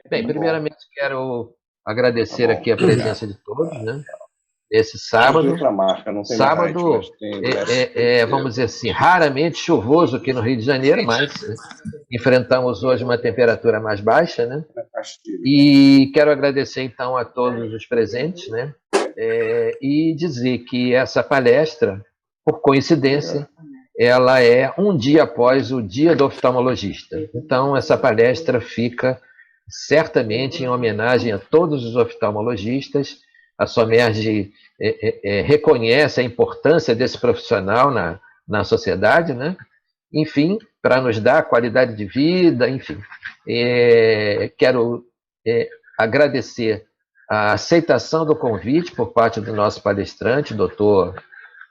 Bem, Bom, primeiramente quero tá agradecer bom. aqui a presença de todos, né? Esse Deixa eu ver sábado, outra marca, não tem Light, mas tem Black. vamos dizer assim, raramente chuvoso aqui no Rio de Janeiro, mas enfrentamos hoje uma temperatura mais baixa, né? Castilho. E quero agradecer então a todos os presentes, né? E dizer que essa palestra, por coincidência, ela é um dia após o Dia do Oftalmologista. Então, essa palestra fica certamente em homenagem a todos os oftalmologistas. A Somerge reconhece a importância desse profissional na sociedade, né? Enfim, para nos dar qualidade de vida, enfim. Quero agradecer a aceitação do convite por parte do nosso palestrante, doutor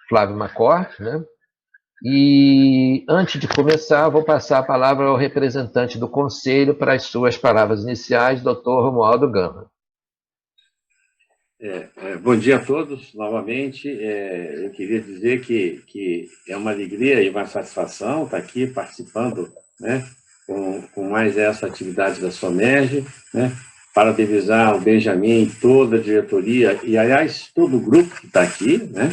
Flávio Macor, né? E antes de começar, vou passar a palavra ao representante do Conselho para as suas palavras iniciais, doutor Romualdo Gama. Bom dia a todos, novamente. Eu queria dizer que é uma alegria e uma satisfação estar aqui participando, né, com mais essa atividade da Somerge, né, parabenizar o Benjamin, toda a diretoria e, aliás, todo o grupo que está aqui, né,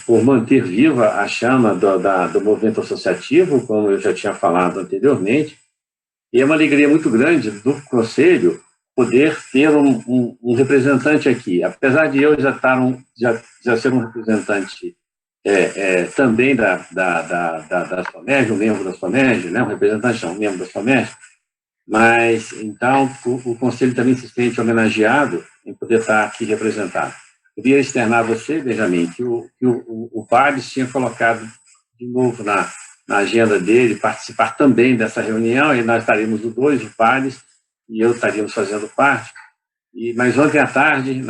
por manter viva a chama do movimento associativo, como eu já tinha falado anteriormente. E é uma alegria muito grande do Conselho poder ter um representante aqui. Apesar de eu já ser um representante também da SOMERG, um membro da SOMERG, né? Um representante, não, um membro da SOMERG, mas, então, o Conselho também se sente homenageado em poder estar aqui representado. Eu queria externar a você, Benjamin, que o Pares tinha colocado de novo na agenda dele participar também dessa reunião, e nós estaremos os dois, o Pares e eu estaríamos fazendo parte. Mas ontem à tarde,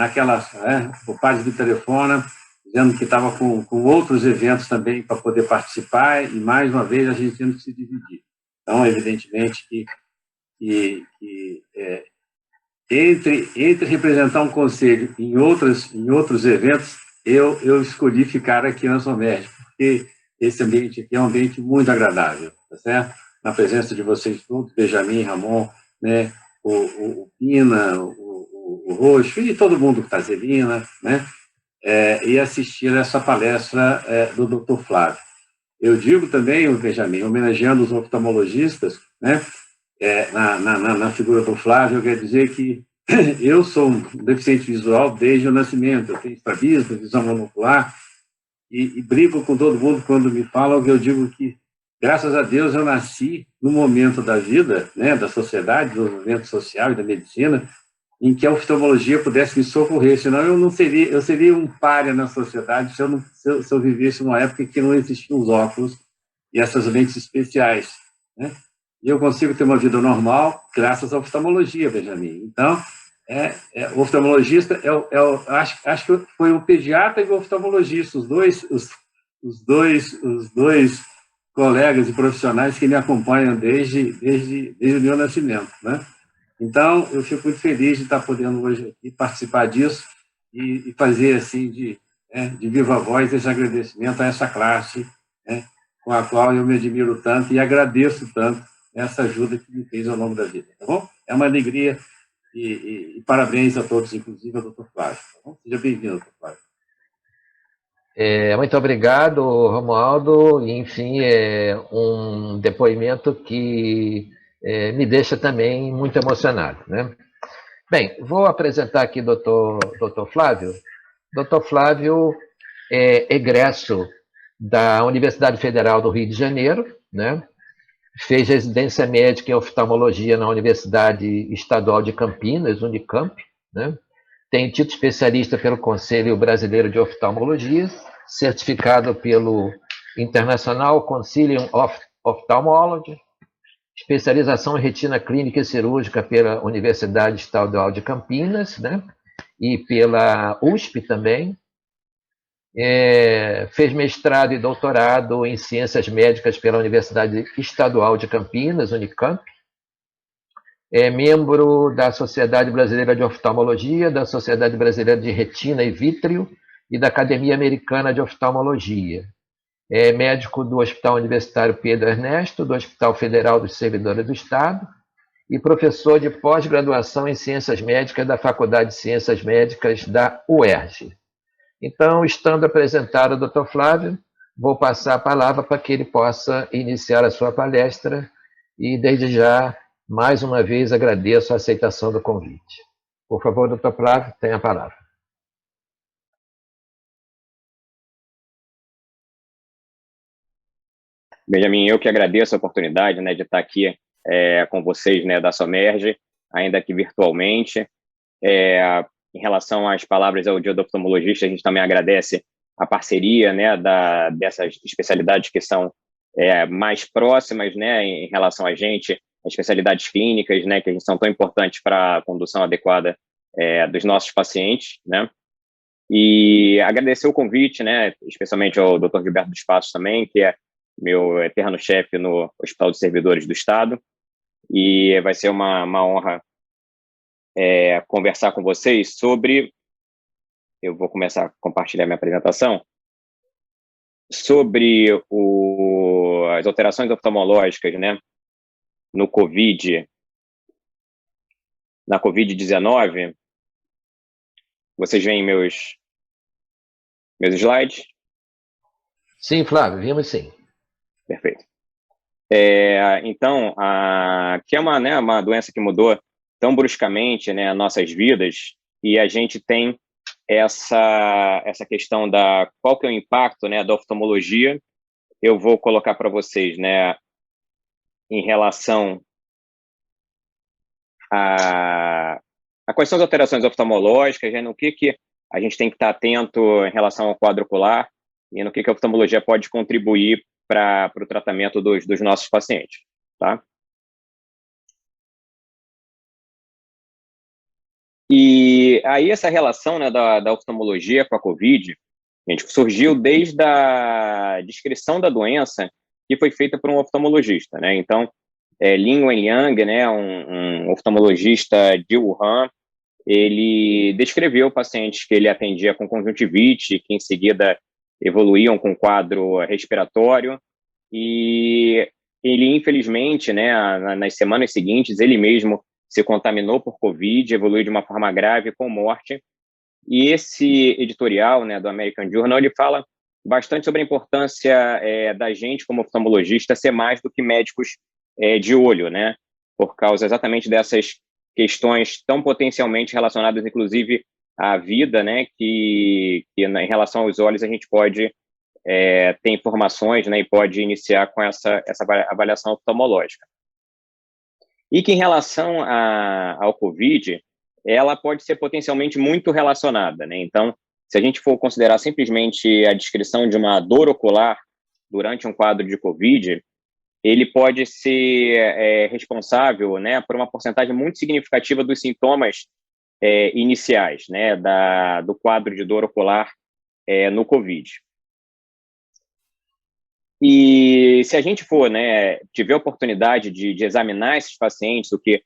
o Pares me telefona, dizendo que estava com outros eventos também para poder participar, e mais uma vez a gente tendo que se dividir. Então, evidentemente, entre representar um conselho em outros eventos, eu escolhi ficar aqui na Somerge, porque esse ambiente aqui é um ambiente muito agradável, tá certo? Na presença de vocês todos, Benjamin, Ramon, né, o Pina, o Roxo e todo mundo que está, Zelina, né, e assistir essa palestra do Dr. Flávio. Eu digo também, o Benjamin, homenageando os oftalmologistas, né, na figura do Flávio, eu quero dizer que eu sou um deficiente visual desde o nascimento, eu tenho estrabismo, visão monocular, e brigo com todo mundo quando me falam, que eu digo que, graças a Deus, eu nasci no momento da vida, né, da sociedade, do movimento social e da medicina, em que a oftalmologia pudesse me socorrer, senão eu seria um pária na sociedade se eu vivesse numa época em que não existiam os óculos e essas lentes especiais, né? E eu consigo ter uma vida normal graças à oftalmologia, Benjamin. Então, o oftalmologista, acho que foi o pediatra e o oftalmologista, os dois colegas e profissionais que me acompanham desde o meu nascimento, né? Então, eu fico muito feliz de estar podendo hoje aqui participar disso e fazer, assim, de viva voz, esse agradecimento a essa classe, né, com a qual eu me admiro tanto e agradeço tanto essa ajuda que me fez ao longo da vida, tá bom? É uma alegria e parabéns a todos, inclusive ao Dr. Flávio. Tá bom? Seja bem-vindo, Dr. Flávio. Muito obrigado, Romualdo. Enfim, é um depoimento que me deixa também muito emocionado, né? Bem, vou apresentar aqui o Dr. Flávio. Dr. Flávio é egresso da Universidade Federal do Rio de Janeiro, né? Fez residência médica em oftalmologia na Universidade Estadual de Campinas, Unicamp, né? Tem título especialista pelo Conselho Brasileiro de Oftalmologia, certificado pelo International Consilium of Ophthalmology, especialização em retina clínica e cirúrgica pela Universidade Estadual de Campinas, né? E pela USP também. Fez mestrado e doutorado em ciências médicas pela Universidade Estadual de Campinas, Unicamp. É membro da Sociedade Brasileira de Oftalmologia, da Sociedade Brasileira de Retina e Vítreo e da Academia Americana de Oftalmologia. É médico do Hospital Universitário Pedro Ernesto, do Hospital Federal dos Servidores do Estado e professor de pós-graduação em Ciências Médicas da Faculdade de Ciências Médicas da UERJ. Então, estando apresentado o Dr. Flávio, vou passar a palavra para que ele possa iniciar a sua palestra e, desde já, mais uma vez, agradeço a aceitação do convite. Por favor, Dr. Flávio, tenha a palavra. Benjamin, eu que agradeço a oportunidade, né, de estar aqui com vocês, né, da Somerge, ainda que virtualmente. Em relação às palavras ao Dia do Oftalmologista, a gente também agradece a parceria, né, dessas especialidades que são mais próximas, né, em relação a gente, as especialidades clínicas, né, que são tão importantes para a condução adequada dos nossos pacientes, né. E agradecer o convite, né, especialmente ao Dr. Gilberto dos Passos também, que é meu eterno chefe no Hospital de Servidores do Estado, e vai ser uma honra conversar com vocês sobre, eu vou começar a compartilhar minha apresentação, sobre as alterações oftalmológicas, né, na COVID-19. Vocês veem meus slides? Sim, Flávio, vimos sim. Perfeito. Então, que é uma doença que mudou tão bruscamente, né, nossas vidas, e a gente tem essa questão da qual que é o impacto, né, da oftalmologia. Eu vou colocar para vocês, né, em relação a quais são as alterações oftalmológicas, né, no que a gente tem que estar atento em relação ao quadro ocular e no que a oftalmologia pode contribuir para o tratamento dos nossos pacientes, tá? E aí essa relação, né, da oftalmologia com a COVID, gente, surgiu desde a descrição da doença que foi feita por um oftalmologista, né? Então, Lin Wenliang, né, um oftalmologista de Wuhan, ele descreveu pacientes que ele atendia com conjuntivite, que em seguida evoluíam com quadro respiratório, e ele, infelizmente, né, nas semanas seguintes, ele mesmo se contaminou por Covid, evoluiu de uma forma grave com morte, e esse editorial, né, do American Journal, ele fala bastante sobre a importância da gente, como oftalmologista, ser mais do que médicos de olho, né, por causa exatamente dessas questões tão potencialmente relacionadas, inclusive, à vida, né, que em relação aos olhos a gente pode ter informações, né, e pode iniciar com essa avaliação oftalmológica. E que em relação ao COVID, ela pode ser potencialmente muito relacionada, né? Então, se a gente for considerar simplesmente a descrição de uma dor ocular durante um quadro de COVID, ele pode ser responsável, né, por uma porcentagem muito significativa dos sintomas iniciais, né, do quadro de dor ocular no COVID. E se a gente for, né, tiver a oportunidade de examinar esses pacientes, o que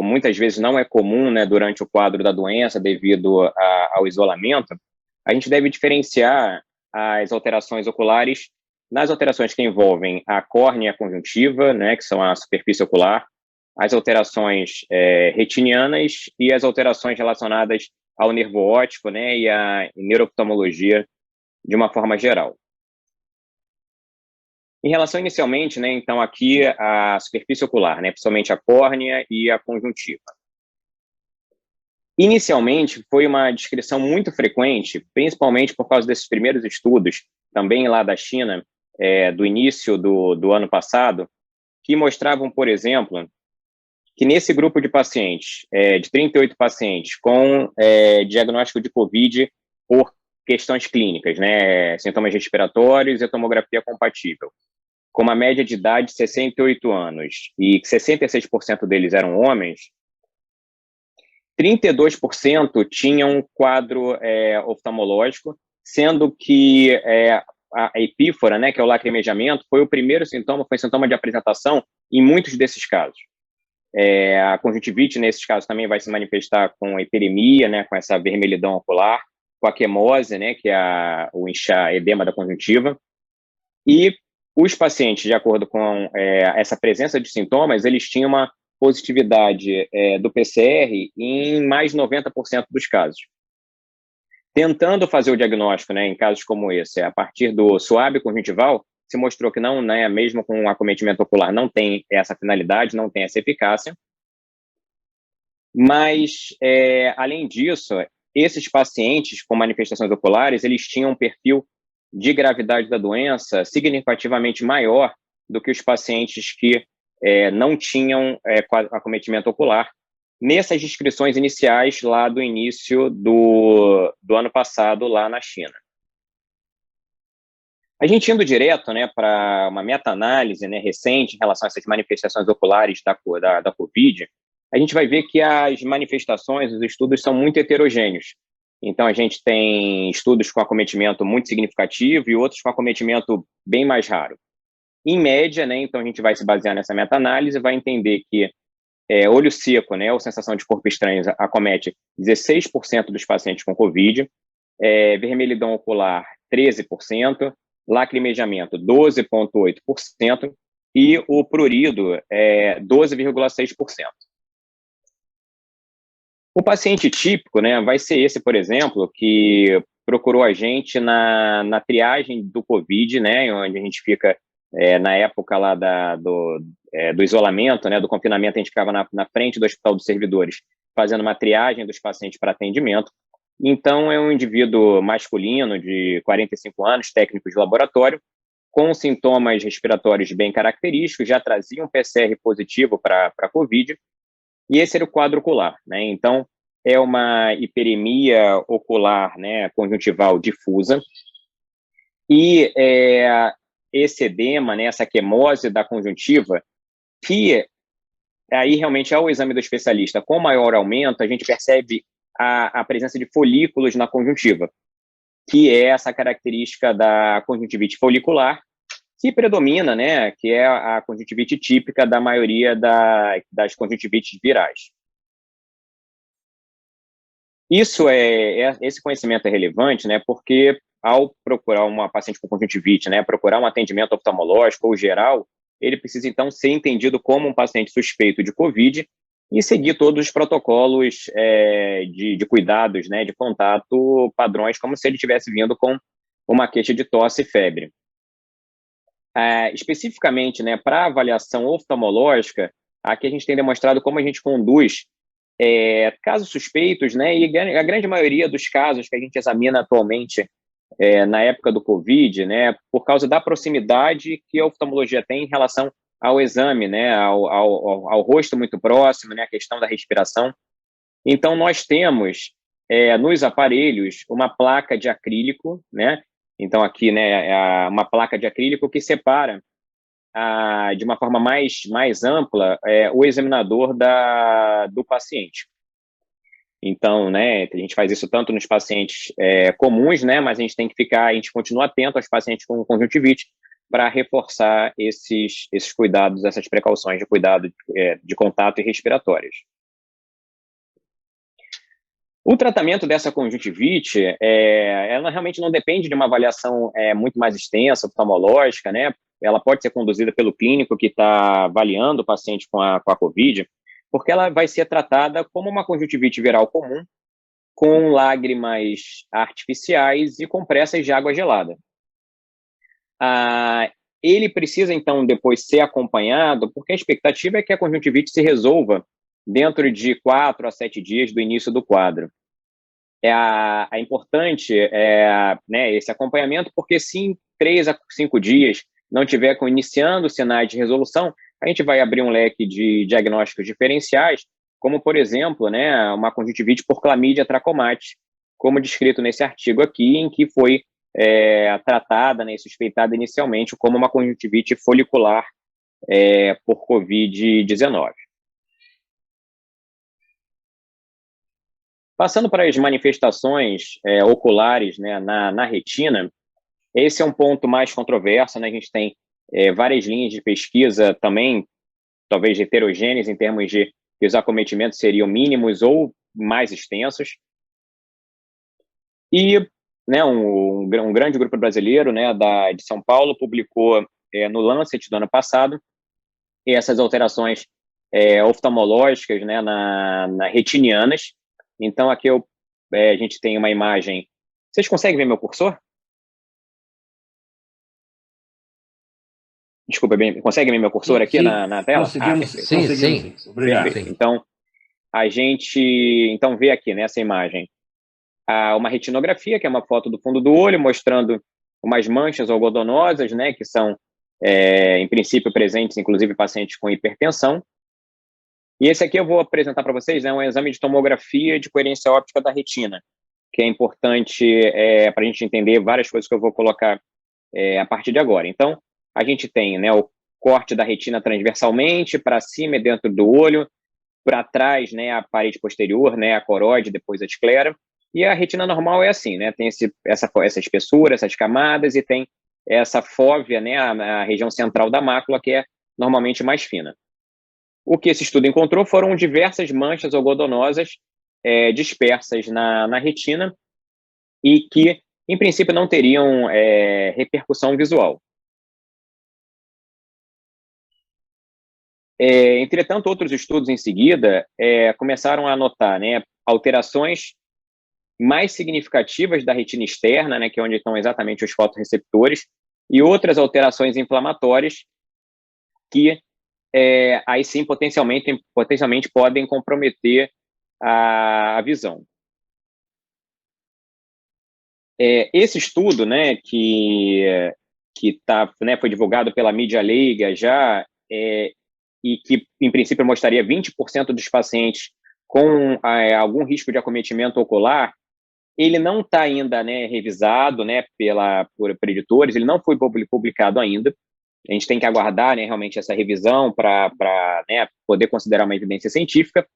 muitas vezes não é comum, né, durante o quadro da doença devido ao isolamento, a gente deve diferenciar as alterações oculares nas alterações que envolvem a córnea conjuntiva, né, que são a superfície ocular, as alterações retinianas e as alterações relacionadas ao nervo óptico, né, e à neurooftalmologia de uma forma geral. Em relação inicialmente, né, então aqui a superfície ocular, né, principalmente a córnea e a conjuntiva. Inicialmente foi uma descrição muito frequente, principalmente por causa desses primeiros estudos, também lá da China, do início do ano passado, que mostravam, por exemplo, que nesse grupo de pacientes, de 38 pacientes com diagnóstico de COVID por questões clínicas, né, sintomas respiratórios e tomografia compatível, com uma média de idade de 68 anos e 66% deles eram homens, 32% tinham um quadro oftalmológico, sendo que a epífora, né, que é o lacrimejamento, foi o primeiro sintoma, foi sintoma de apresentação em muitos desses casos. A conjuntivite, nesses casos, também vai se manifestar com hiperemia, né, com essa vermelhidão ocular, com a quemose, né, que é o edema da conjuntiva. E os pacientes, de acordo com essa presença de sintomas, eles tinham positividade do PCR em mais de 90% dos casos. Tentando fazer o diagnóstico, né, em casos como esse, a partir do suave conjuntival, se mostrou que não, né, mesmo com um acometimento ocular, não tem essa finalidade, não tem essa eficácia. Mas, além disso, esses pacientes com manifestações oculares, eles tinham um perfil de gravidade da doença significativamente maior do que os pacientes que não tinham acometimento ocular, nessas descrições iniciais lá do início do ano passado, lá na China. A gente indo direto, né, para uma meta-análise, né, recente em relação a essas manifestações oculares da COVID, a gente vai ver que as manifestações, os estudos são muito heterogêneos. Então, a gente tem estudos com acometimento muito significativo e outros com acometimento bem mais raro. Em média, né, então a gente vai se basear nessa meta-análise, vai entender que olho seco, né, ou sensação de corpo estranho, acomete 16% dos pacientes com COVID, vermelhidão ocular, 13%, lacrimejamento, 12,8%, e o prurido, 12,6%. O paciente típico, né, vai ser esse, por exemplo, que procurou a gente na triagem do COVID, né, onde a gente fica, na época lá do isolamento, né, do confinamento, a gente ficava na frente do Hospital dos Servidores, fazendo uma triagem dos pacientes para atendimento. Então, é um indivíduo masculino de 45 anos, técnico de laboratório, com sintomas respiratórios bem característicos, já trazia um PCR positivo para COVID, e esse era o quadro ocular, né? Então, é uma hiperemia ocular, né, conjuntival difusa, e esse edema, né, essa quemose da conjuntiva, que aí realmente ao exame do especialista, com maior aumento, a gente percebe a presença de folículos na conjuntiva, que é essa característica da conjuntivite folicular, que predomina, né, que é a conjuntivite típica da maioria das conjuntivites virais. Esse conhecimento é relevante, né, porque ao procurar uma paciente com conjuntivite, né, procurar um atendimento oftalmológico ou geral, ele precisa, então, ser entendido como um paciente suspeito de COVID e seguir todos os protocolos de cuidados, né, de contato padrões, como se ele tivesse vindo com uma queixa de tosse e febre. Especificamente, né, para avaliação oftalmológica, aqui a gente tem demonstrado como a gente conduz casos suspeitos, né, e a grande maioria dos casos que a gente examina atualmente na época do COVID, né, por causa da proximidade que a oftalmologia tem em relação ao exame, né, ao rosto muito próximo, né, a questão da respiração. Então, nós temos nos aparelhos uma placa de acrílico, né, então aqui, né, uma placa de acrílico que separa de uma forma mais ampla o examinador do paciente. Então, né, a gente faz isso tanto nos pacientes comuns, né, mas a gente continua atento aos pacientes com conjuntivite para reforçar esses cuidados, essas precauções de cuidado de contato e respiratórios. O tratamento dessa conjuntivite, ela realmente não depende de uma avaliação muito mais extensa, oftalmológica, né? Ela pode ser conduzida pelo clínico que está avaliando o paciente com a COVID, porque ela vai ser tratada como uma conjuntivite viral comum, com lágrimas artificiais e compressas de água gelada. Ele precisa, então, depois ser acompanhado, porque a expectativa é que a conjuntivite se resolva dentro de 4 a 7 dias do início do quadro. É importante né, esse acompanhamento, porque se em 3 a 5 dias não tiver iniciando sinais de resolução, a gente vai abrir um leque de diagnósticos diferenciais, como, por exemplo, né, uma conjuntivite por clamídia tracomate, como descrito nesse artigo aqui, em que foi tratada, né, suspeitada inicialmente como uma conjuntivite folicular por COVID-19. Passando para as manifestações oculares, né, na retina, esse é um ponto mais controverso, né? A gente tem várias linhas de pesquisa também, talvez heterogêneas em termos de que os acometimentos seriam mínimos ou mais extensos. E né, um grande grupo brasileiro, né, de São Paulo publicou no Lancet do ano passado essas alterações oftalmológicas, né, retinianas. Então, aqui a gente tem uma imagem. Vocês conseguem ver meu cursor? Desculpa, conseguem ver meu cursor aqui na tela? Conseguimos, sim. Obrigado. Perfeito. Então, a gente vê aqui nessa imagem uma retinografia, que é uma foto do fundo do olho, mostrando umas manchas algodonosas, né, que são, em princípio, presentes, inclusive, em pacientes com hipertensão. E esse aqui eu vou apresentar para vocês, né, um exame de tomografia de coerência óptica da retina, que é importante para a gente entender várias coisas que eu vou colocar a partir de agora. Então, a gente tem, né, o corte da retina transversalmente, para cima e dentro do olho, para trás, né, a parede posterior, né, a coroide, depois a esclera. E a retina normal é assim, né, tem essa espessura, essas camadas, e tem essa fóvea, né, a região central da mácula, que é normalmente mais fina. O que esse estudo encontrou foram diversas manchas algodonosas dispersas na retina e que, em princípio, não teriam repercussão visual. Entretanto, outros estudos em seguida começaram a notar, né, alterações mais significativas da retina externa, né, que é onde estão exatamente os fotorreceptores, e outras alterações inflamatórias que aí sim potencialmente podem comprometer a visão. Esse estudo, né, que foi divulgado pela mídia leiga já, e que, em princípio, mostraria 20% dos pacientes com algum risco de acometimento ocular, ele não está ainda, né, revisado, né, por editores, ele não foi publicado ainda. A gente tem que aguardar, né, realmente essa revisão para né, poder considerar uma evidência científica,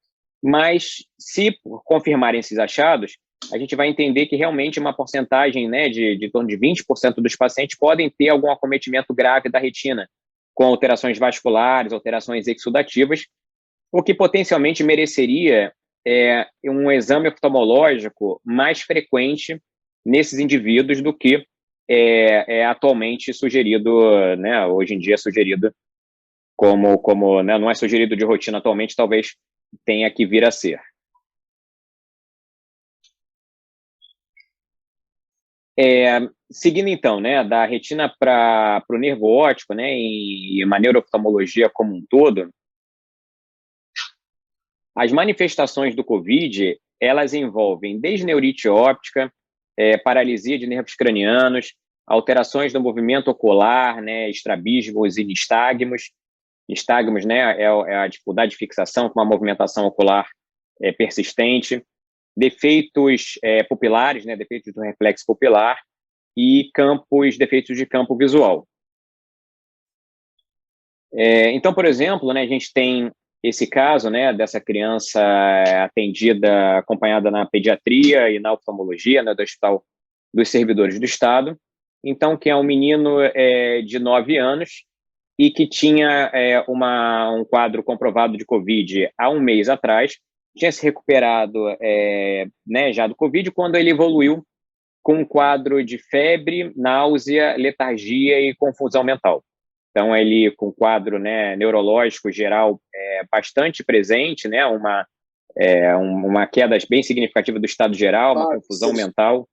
mas se confirmarem esses achados, a gente vai entender que realmente uma porcentagem, né, de torno de 20% dos pacientes podem ter algum acometimento grave da retina, com alterações vasculares, alterações exudativas, o que potencialmente mereceria um exame oftalmológico mais frequente nesses indivíduos do que atualmente sugerido, né, hoje em dia é sugerido como né, não é sugerido de rotina atualmente, talvez tenha que vir a ser. Seguindo então, né, da retina para o nervo óptico, né, e uma neurooftalmologia como um todo, as manifestações do COVID, elas envolvem desneurite óptica, paralisia de nervos cranianos, alterações do movimento ocular, né, estrabismos e nistagmos. Nistagmos, né, é a dificuldade de fixação com uma movimentação ocular persistente, defeitos pupilares, né, defeitos do reflexo pupilar e defeitos de campo visual. Então, por exemplo, né, a gente tem esse caso, né, dessa criança atendida, acompanhada na pediatria e na oftalmologia, né, do Hospital dos Servidores do Estado. Então, que é um menino de 9 anos e que tinha um quadro comprovado de COVID há um mês atrás, tinha se recuperado né, já do COVID, quando ele evoluiu com um quadro de febre, náusea, letargia e confusão mental. Então, ele com um quadro, né, neurológico geral bastante presente, né, uma queda bem significativa do estado geral, uma confusão mental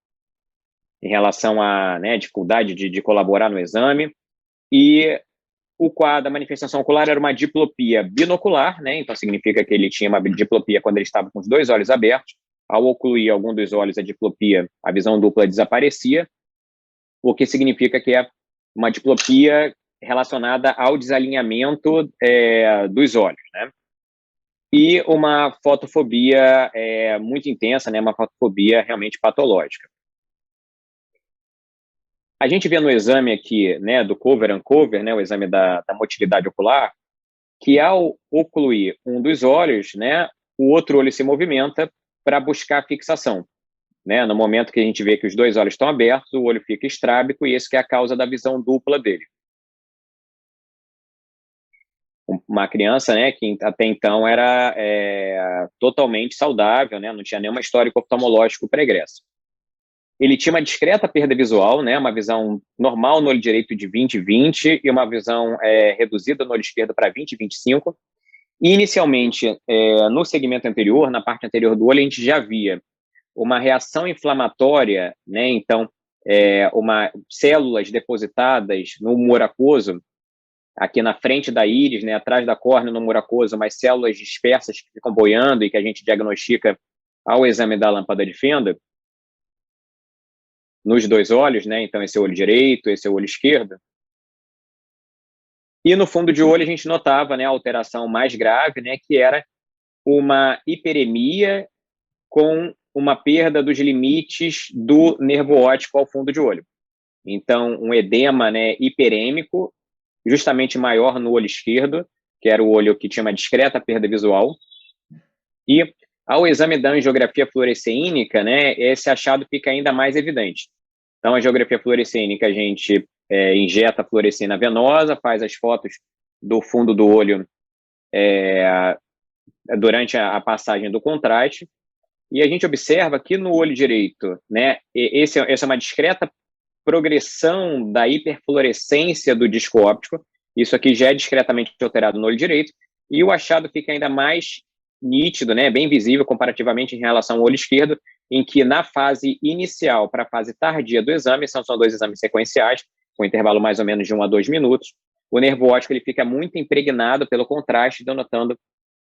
em relação à, né, dificuldade de colaborar no exame. E o quadro da manifestação ocular era uma diplopia binocular, né, então significa que ele tinha uma diplopia quando ele estava com os 2 olhos abertos. Ao ocluir algum dos olhos, a diplopia, a visão dupla desaparecia, o que significa que é uma diplopia relacionada ao desalinhamento dos olhos, né? E uma fotofobia muito intensa, né? Uma fotofobia realmente patológica. A gente vê no exame aqui, né, do cover-uncover, né, o exame da motilidade ocular, que ao ocluir um dos olhos, né, o outro olho se movimenta para buscar fixação. Né? No momento que a gente vê que os 2 olhos estão abertos, o olho fica estrábico e isso que é a causa da visão dupla dele. Uma criança, né, que até então era totalmente saudável, né, não tinha nenhuma histórico oftalmológico pregresso. Ele tinha uma discreta perda visual, né, uma visão normal no olho direito de 20/20 e uma visão reduzida no olho esquerdo para 20/25, Inicialmente, no segmento anterior, na parte anterior do olho, a gente já via uma reação inflamatória, né? Então, células depositadas no humor aquoso, aqui na frente da íris, né, atrás da córnea, no humor aquoso, umas células dispersas que ficam boiando e que a gente diagnostica ao exame da lâmpada de Fenda, nos dois olhos, né? Então, esse é o olho direito, esse é o olho esquerdo. E no fundo de olho a gente notava, né, a alteração mais grave, né, que era uma hiperemia com uma perda dos limites do nervo óptico ao fundo de olho. Então, um edema, né, hiperêmico, justamente maior no olho esquerdo, que era o olho que tinha uma discreta perda visual. E ao exame da angiografia fluorescênica, né, esse achado fica ainda mais evidente. Então, a angiografia fluorescênica, a gente injeta fluorescina venosa, faz as fotos do fundo do olho durante a passagem do contraste, e a gente observa que no olho direito, né, essa é uma discreta progressão da hiperfluorescência do disco óptico, isso aqui já é discretamente alterado no olho direito, e o achado fica ainda mais nítido, né, bem visível comparativamente em relação ao olho esquerdo, em que na fase inicial para a fase tardia do exame, são dois exames sequenciais, com intervalo mais ou menos de 1 a 2 minutos, o nervo óptico ele fica muito impregnado pelo contraste, denotando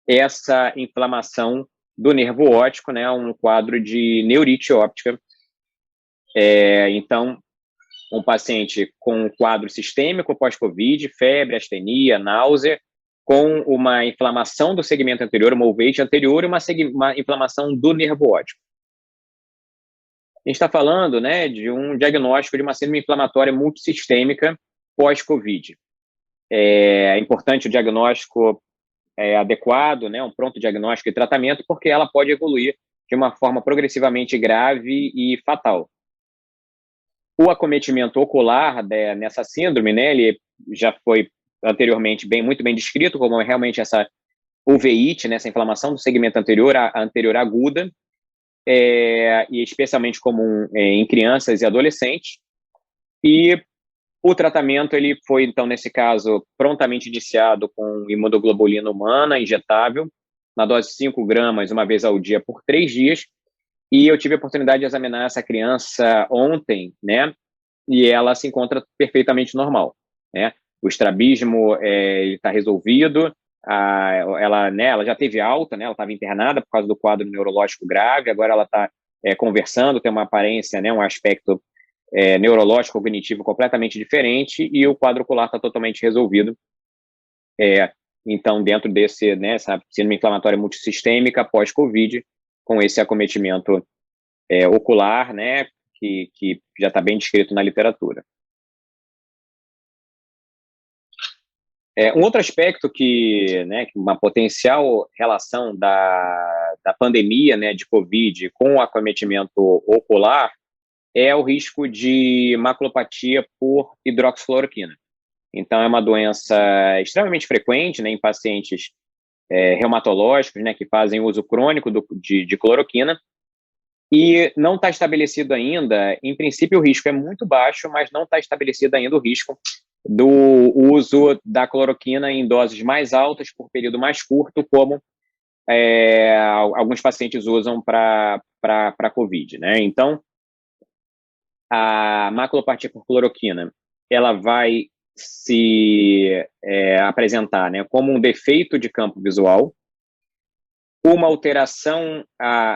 essa inflamação do nervo óptico, né, um quadro de neurite óptica. Então, um paciente com um quadro sistêmico pós-Covid, febre, astenia, náusea, com uma inflamação do segmento anterior, uma uveitis anterior e uma inflamação do nervo óptico. A gente está falando, né, de um diagnóstico de uma síndrome inflamatória multissistêmica pós-Covid. É importante o diagnóstico adequado, né, um pronto diagnóstico e tratamento, porque ela pode evoluir de uma forma progressivamente grave e fatal. O acometimento ocular nessa síndrome, né, ele já foi anteriormente muito bem descrito como realmente essa uveíte, né, essa inflamação do segmento anterior, a anterior aguda, e especialmente comum em crianças e adolescentes. E o tratamento ele foi, então, nesse caso, prontamente iniciado com imunoglobulina humana injetável, na dose de 5 gramas uma vez ao dia por 3 dias. E eu tive a oportunidade de examinar essa criança ontem, né? E ela se encontra perfeitamente normal, né? O estrabismo está resolvido, ela já teve alta, né? Ela estava internada por causa do quadro neurológico grave, agora ela está conversando, tem uma aparência, né? Um aspecto neurológico cognitivo completamente diferente, e o quadro ocular está totalmente resolvido. Então, dentro desse, né, essa síndrome inflamatória multissistêmica pós-Covid, com esse acometimento ocular, né, que já está bem descrito na literatura. Um outro aspecto né, uma potencial relação da pandemia, né, de Covid com o acometimento ocular é o risco de maculopatia por hidroxicloroquina. Então, é uma doença extremamente frequente, né, em pacientes reumatológicos, né, que fazem uso crônico de cloroquina, e não está estabelecido ainda, em princípio o risco é muito baixo, mas não está estabelecido ainda o risco do uso da cloroquina em doses mais altas por período mais curto, como alguns pacientes usam para COVID, né? Então, a maculopatia por cloroquina, ela vai se apresentar, né, como um defeito de campo visual, uma alteração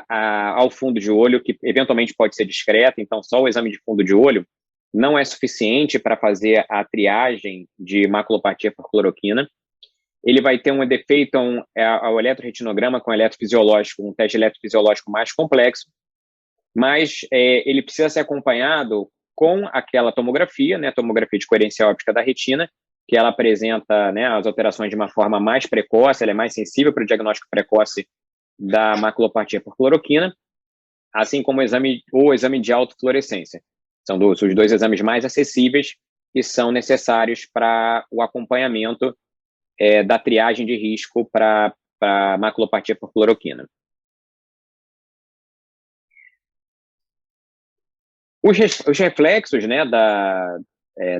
ao fundo de olho, que eventualmente pode ser discreta, então só o exame de fundo de olho não é suficiente para fazer a triagem de maculopatia por cloroquina. Ele vai ter um defeito ao eletroretinograma com eletrofisiológico, um teste eletrofisiológico mais complexo, mas ele precisa ser acompanhado com aquela tomografia, né, tomografia de coerência óptica da retina, que ela apresenta, né, as alterações de uma forma mais precoce, ela é mais sensível para o diagnóstico precoce da maculopatia por cloroquina, assim como o exame de autofluorescência. São os dois exames mais acessíveis que são necessários para o acompanhamento da triagem de risco para maculopatia por cloroquina. Os reflexos, né,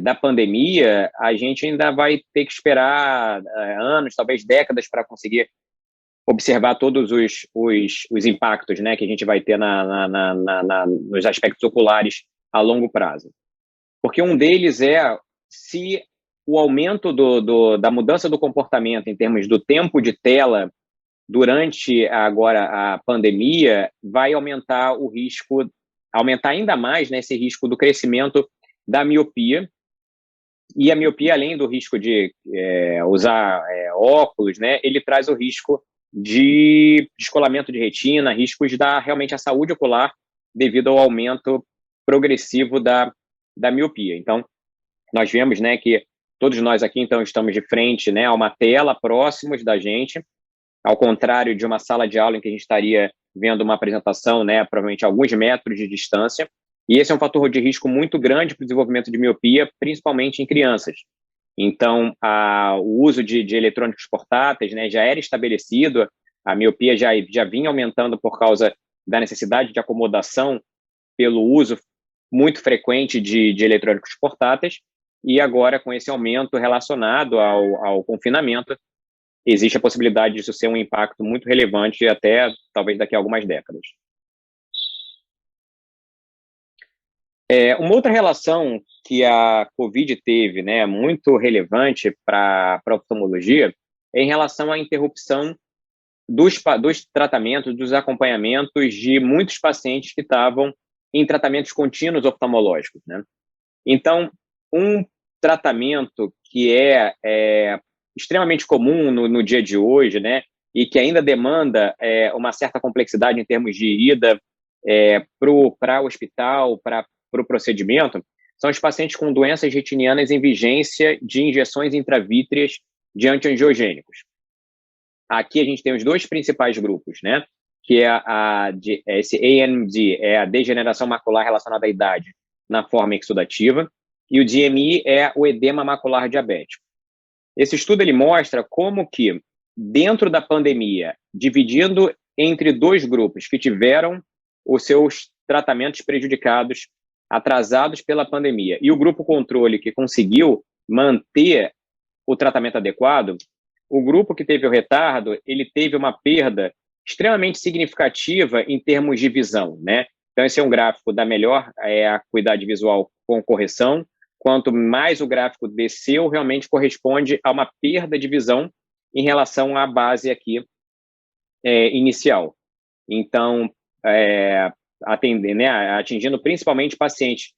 da pandemia, a gente ainda vai ter que esperar anos, talvez décadas, para conseguir observar todos os impactos, né, que a gente vai ter nos aspectos oculares a longo prazo. Porque um deles é se o aumento da mudança do comportamento em termos do tempo de tela durante agora a pandemia vai aumentar o risco, aumentar ainda mais, né, esse risco do crescimento da miopia. E a miopia, além do risco de usar óculos, né, ele traz o risco de descolamento de retina, riscos da realmente a saúde ocular devido ao aumento progressivo da miopia. Então, nós vemos, né, que todos nós aqui, então, estamos de frente, né, a uma tela próximos da gente, ao contrário de uma sala de aula em que a gente estaria vendo uma apresentação, né, provavelmente a alguns metros de distância. E esse é um fator de risco muito grande para o desenvolvimento de miopia, principalmente em crianças. Então, o uso de eletrônicos portáteis, né, já era estabelecido, a miopia já vinha aumentando por causa da necessidade de acomodação pelo uso muito frequente de eletrônicos portáteis, e agora, com esse aumento relacionado ao confinamento, existe a possibilidade disso ser um impacto muito relevante até, talvez, daqui a algumas décadas. Uma outra relação que a Covid teve, né, muito relevante para a oftalmologia, é em relação à interrupção dos tratamentos, dos acompanhamentos de muitos pacientes que estavam em tratamentos contínuos oftalmológicos, né? Então, um tratamento que é extremamente comum no dia de hoje, né, e que ainda demanda uma certa complexidade em termos de ida para o hospital, para o procedimento, são os pacientes com doenças retinianas em vigência de injeções intravítreas de antiangiogênicos. Aqui a gente tem os dois principais grupos, né, que é esse AMD, é a degeneração macular relacionada à idade na forma exudativa, e o DME é o edema macular diabético. Esse estudo ele mostra como que, dentro da pandemia, dividindo entre dois grupos que tiveram os seus tratamentos prejudicados, atrasados pela pandemia, e o grupo controle que conseguiu manter o tratamento adequado, o grupo que teve o retardo, ele teve uma perda extremamente significativa em termos de visão, né? Então, esse é um gráfico da melhor acuidade visual com correção. Quanto mais o gráfico desceu, realmente corresponde a uma perda de visão em relação à base aqui inicial. Então, atingindo principalmente pacientes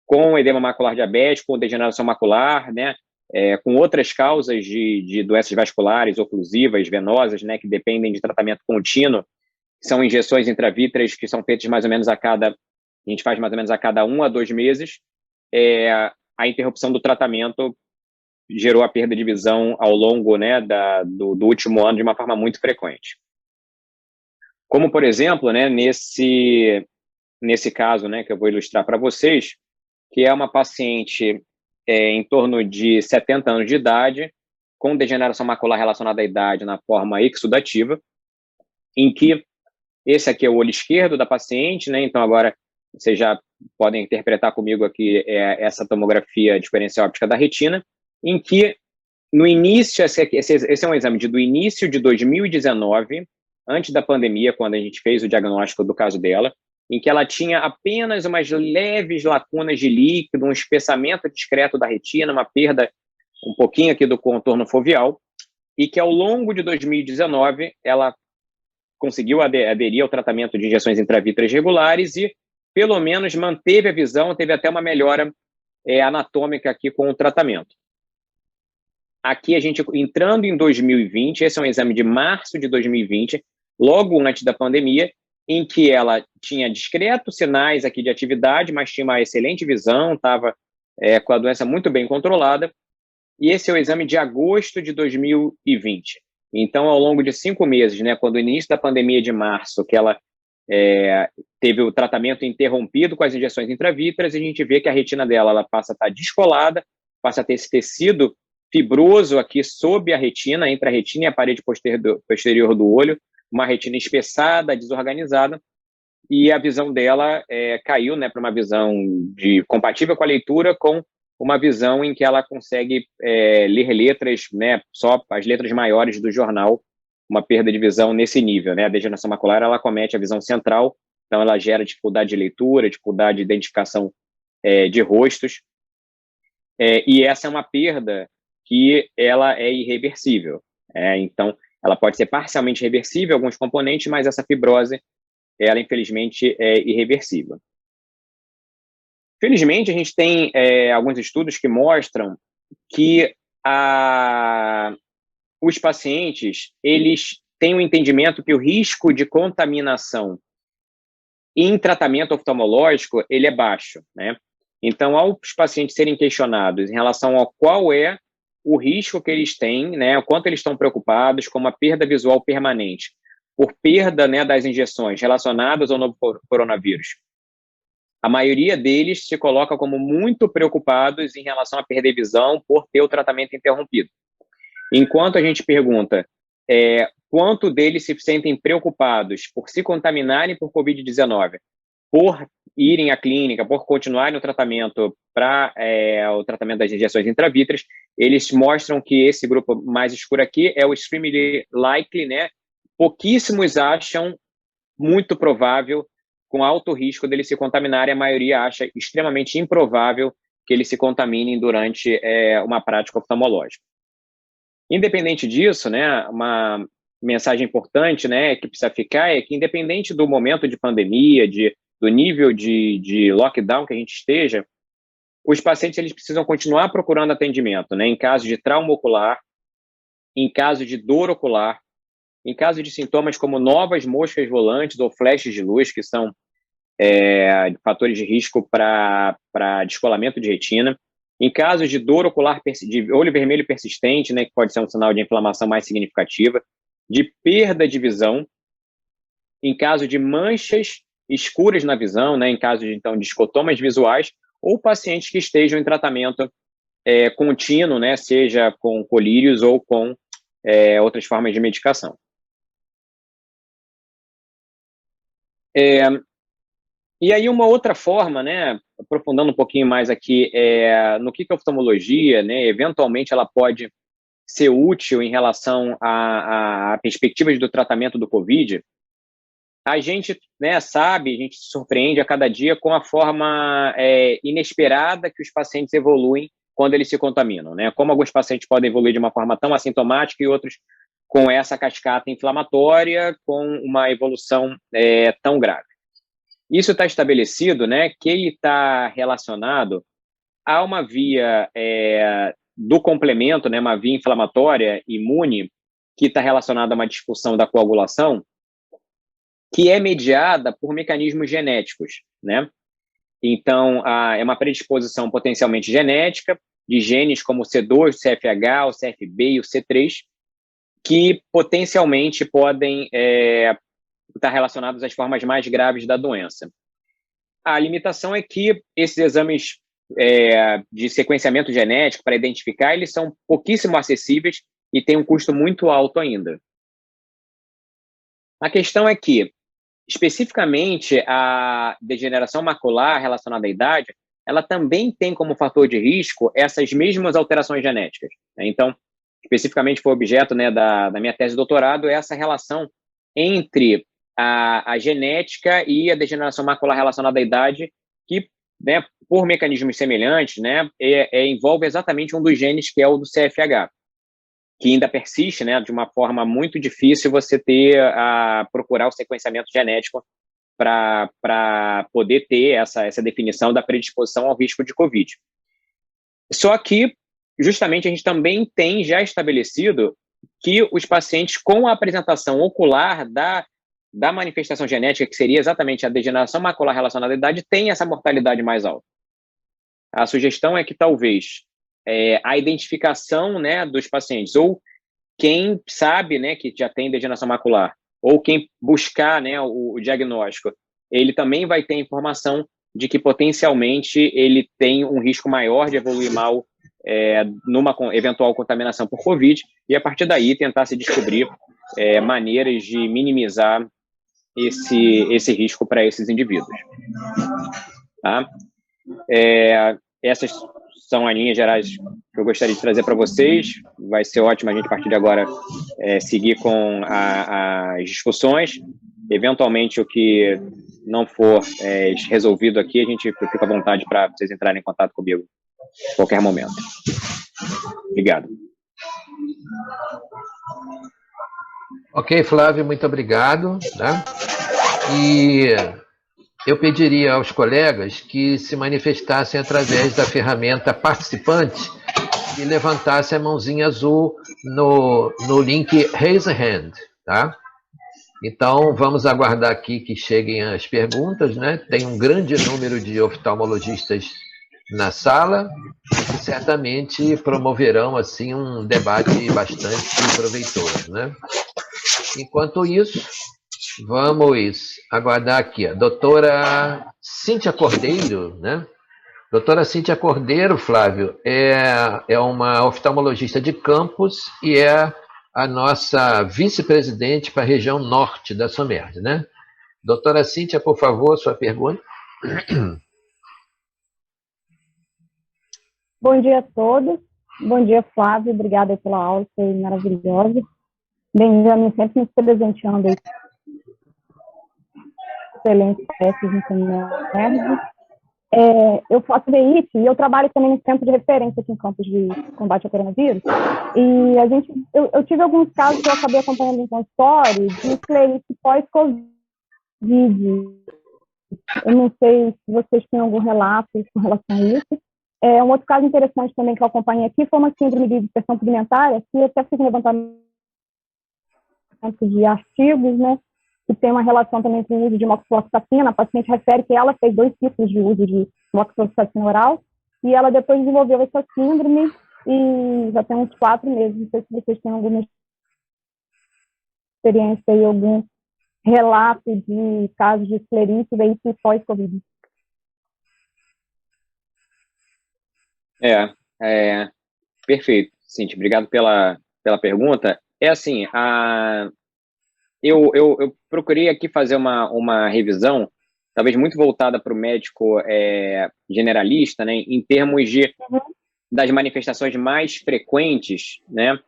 com edema macular diabético, com degeneração macular, né, com outras causas de doenças vasculares, oclusivas, venosas, né, que dependem de tratamento contínuo, são injeções intravítreas que são feitas mais ou menos a gente faz mais ou menos a cada 1 a 2 meses. A interrupção do tratamento gerou a perda de visão ao longo, né, do último ano de uma forma muito frequente. Como, por exemplo, né, nesse caso, né, que eu vou ilustrar para vocês, que é uma paciente em torno de 70 anos de idade, com degeneração macular relacionada à idade na forma exudativa, em que esse aqui é o olho esquerdo da paciente, né, então agora vocês já podem interpretar comigo aqui essa tomografia diferencial óptica da retina, em que no início, esse é um exame do início de 2019, antes da pandemia, quando a gente fez o diagnóstico do caso dela, em que ela tinha apenas umas leves lacunas de líquido, um espessamento discreto da retina, uma perda um pouquinho aqui do contorno foveal, e que ao longo de 2019 ela conseguiu aderir ao tratamento de injeções intravítreas regulares e pelo menos manteve a visão, teve até uma melhora anatômica aqui com o tratamento. Aqui a gente, entrando em 2020, esse é um exame de março de 2020, logo antes da pandemia, em que ela tinha discretos sinais aqui de atividade, mas tinha uma excelente visão, estava com a doença muito bem controlada, e esse é o exame de agosto de 2020. Então, ao longo de 5 meses, né, quando o início da pandemia de março, que ela teve o tratamento interrompido com as injeções intravítreas, a gente vê que a retina dela ela passa a estar descolada, passa a ter esse tecido fibroso aqui sob a retina, entre a retina e a parede posterior do olho, uma retina espessada, desorganizada, e a visão dela caiu, né, para uma visão compatível com a leitura, com uma visão em que ela consegue ler letras, né, só as letras maiores do jornal, uma perda de visão nesse nível, né? A degeneração macular, ela acomete a visão central, então ela gera dificuldade de leitura, dificuldade de identificação de rostos, e essa é uma perda que ela é irreversível. Então, ela pode ser parcialmente reversível, alguns componentes, mas essa fibrose, ela infelizmente é irreversível. Felizmente, a gente tem alguns estudos que mostram que os pacientes, eles têm um entendimento que o risco de contaminação em tratamento oftalmológico, ele é baixo, né? Então, aos pacientes serem questionados em relação a qual é o risco que eles têm, né, o quanto eles estão preocupados com uma perda visual permanente, por perda, né, das injeções relacionadas ao novo coronavírus, a maioria deles se coloca como muito preocupados em relação a perder visão por ter o tratamento interrompido. Enquanto a gente pergunta quanto deles se sentem preocupados por se contaminarem por Covid-19, por irem à clínica, por continuarem o tratamento para o tratamento das injeções intravítreas, eles mostram que esse grupo mais escuro aqui é o extremely likely, né? Pouquíssimos acham muito provável, com alto risco dele se contaminar, e a maioria acha extremamente improvável que eles se contaminem durante uma prática oftalmológica. Independente disso, né, uma mensagem importante, né, que precisa ficar é que, independente do momento de pandemia, do nível de lockdown que a gente esteja, os pacientes eles precisam continuar procurando atendimento, né, em caso de trauma ocular, em caso de dor ocular, em caso de sintomas como novas moscas volantes ou flashes de luz, que são fatores de risco para descolamento de retina, em casos de dor ocular, de olho vermelho persistente, né, que pode ser um sinal de inflamação mais significativa, de perda de visão, em caso de manchas escuras na visão, né, em caso de, então, de escotomas visuais, ou pacientes que estejam em tratamento contínuo, né, seja com colírios ou com outras formas de medicação. E aí uma outra forma, né, aprofundando um pouquinho mais aqui, no que a oftalmologia, né, eventualmente ela pode ser útil em relação a perspectivas do tratamento do COVID, a gente, né, sabe, a gente se surpreende a cada dia com a forma inesperada que os pacientes evoluem quando eles se contaminam, né? Como alguns pacientes podem evoluir de uma forma tão assintomática e outros com essa cascata inflamatória, com uma evolução tão grave. Isso está estabelecido, né, que ele está relacionado a uma via do complemento, né, uma via inflamatória imune, que está relacionada a uma disfunção da coagulação, que é mediada por mecanismos genéticos, né? Então, é uma predisposição potencialmente genética de genes como o C2, o CFH, o CFB e o C3, que potencialmente podem estar relacionados às formas mais graves da doença. A limitação é que esses exames de sequenciamento genético para identificar, eles são pouquíssimo acessíveis e têm um custo muito alto ainda. A questão é que, especificamente, a degeneração macular relacionada à idade, ela também tem como fator de risco essas mesmas alterações genéticas, né? Então, especificamente foi objeto, né, da minha tese de doutorado, essa relação entre a genética e a degeneração macular relacionada à idade, que, né, por mecanismos semelhantes, né, envolve exatamente um dos genes, que é o do CFH, que ainda persiste, né, de uma forma muito difícil você procurar o sequenciamento genético para poder ter essa definição da predisposição ao risco de COVID. Só que, justamente, a gente também tem já estabelecido que os pacientes com a apresentação ocular da manifestação genética, que seria exatamente a degeneração macular relacionada à idade, têm essa mortalidade mais alta. A sugestão é que talvez a identificação, né, dos pacientes, ou quem sabe, né, que já tem degeneração macular, ou quem buscar, né, o diagnóstico, ele também vai ter informação de que potencialmente ele tem um risco maior de evoluir mal numa eventual contaminação por COVID, e a partir daí tentar se descobrir maneiras de minimizar esse risco para esses indivíduos. Tá? Essas são as linhas gerais que eu gostaria de trazer para vocês. Vai ser ótimo a gente, a partir de agora, seguir com as discussões. Eventualmente, o que não for resolvido aqui, a gente fica à vontade para vocês entrarem em contato comigo a qualquer momento. Obrigado. Ok, Flávio, muito obrigado. Né? E eu pediria aos colegas que se manifestassem através da ferramenta participante e levantassem a mãozinha azul no link Raise a Hand. Tá? Então, vamos aguardar aqui que cheguem as perguntas. Né? Tem um grande número de oftalmologistas na sala, que certamente promoverão assim, um debate bastante proveitoso. Né? Enquanto isso, vamos aguardar aqui a doutora Cíntia Cordeiro, né? Doutora Cíntia Cordeiro, Flávio, é uma oftalmologista de Campos e é a nossa vice-presidente para a região norte da Somerge, né? Doutora Cíntia, por favor, sua pergunta. Bom dia a todos. Bom dia, Flávio. Obrigada pela aula, foi maravilhosa. Benjamin sempre nos presenteando excelentes peças no Somerge. Eu faço DIT e eu trabalho também no centro de referência aqui em Campos de combate ao coronavírus. E eu tive alguns casos que eu acabei acompanhando em consultório de esclerite pós-Covid. Eu não sei se vocês têm algum relato com relação a isso. Um outro caso interessante também que eu acompanhei aqui foi uma síndrome de dispersão pigmentária, que até fiz um levantamento de artigos, né, que tem uma relação também com o uso de moxifloxacina. A paciente refere que ela fez 2 ciclos de uso de moxifloxacina oral e ela depois desenvolveu essa síndrome e já tem uns 4 meses. Não sei se vocês têm alguma experiência aí, algum relato de casos de esclerite pós-Covid. Perfeito, Cíntia, obrigado pela pergunta. Assim, eu procurei aqui fazer uma revisão, talvez muito voltada para o médico generalista, né, em termos das manifestações mais frequentes, né,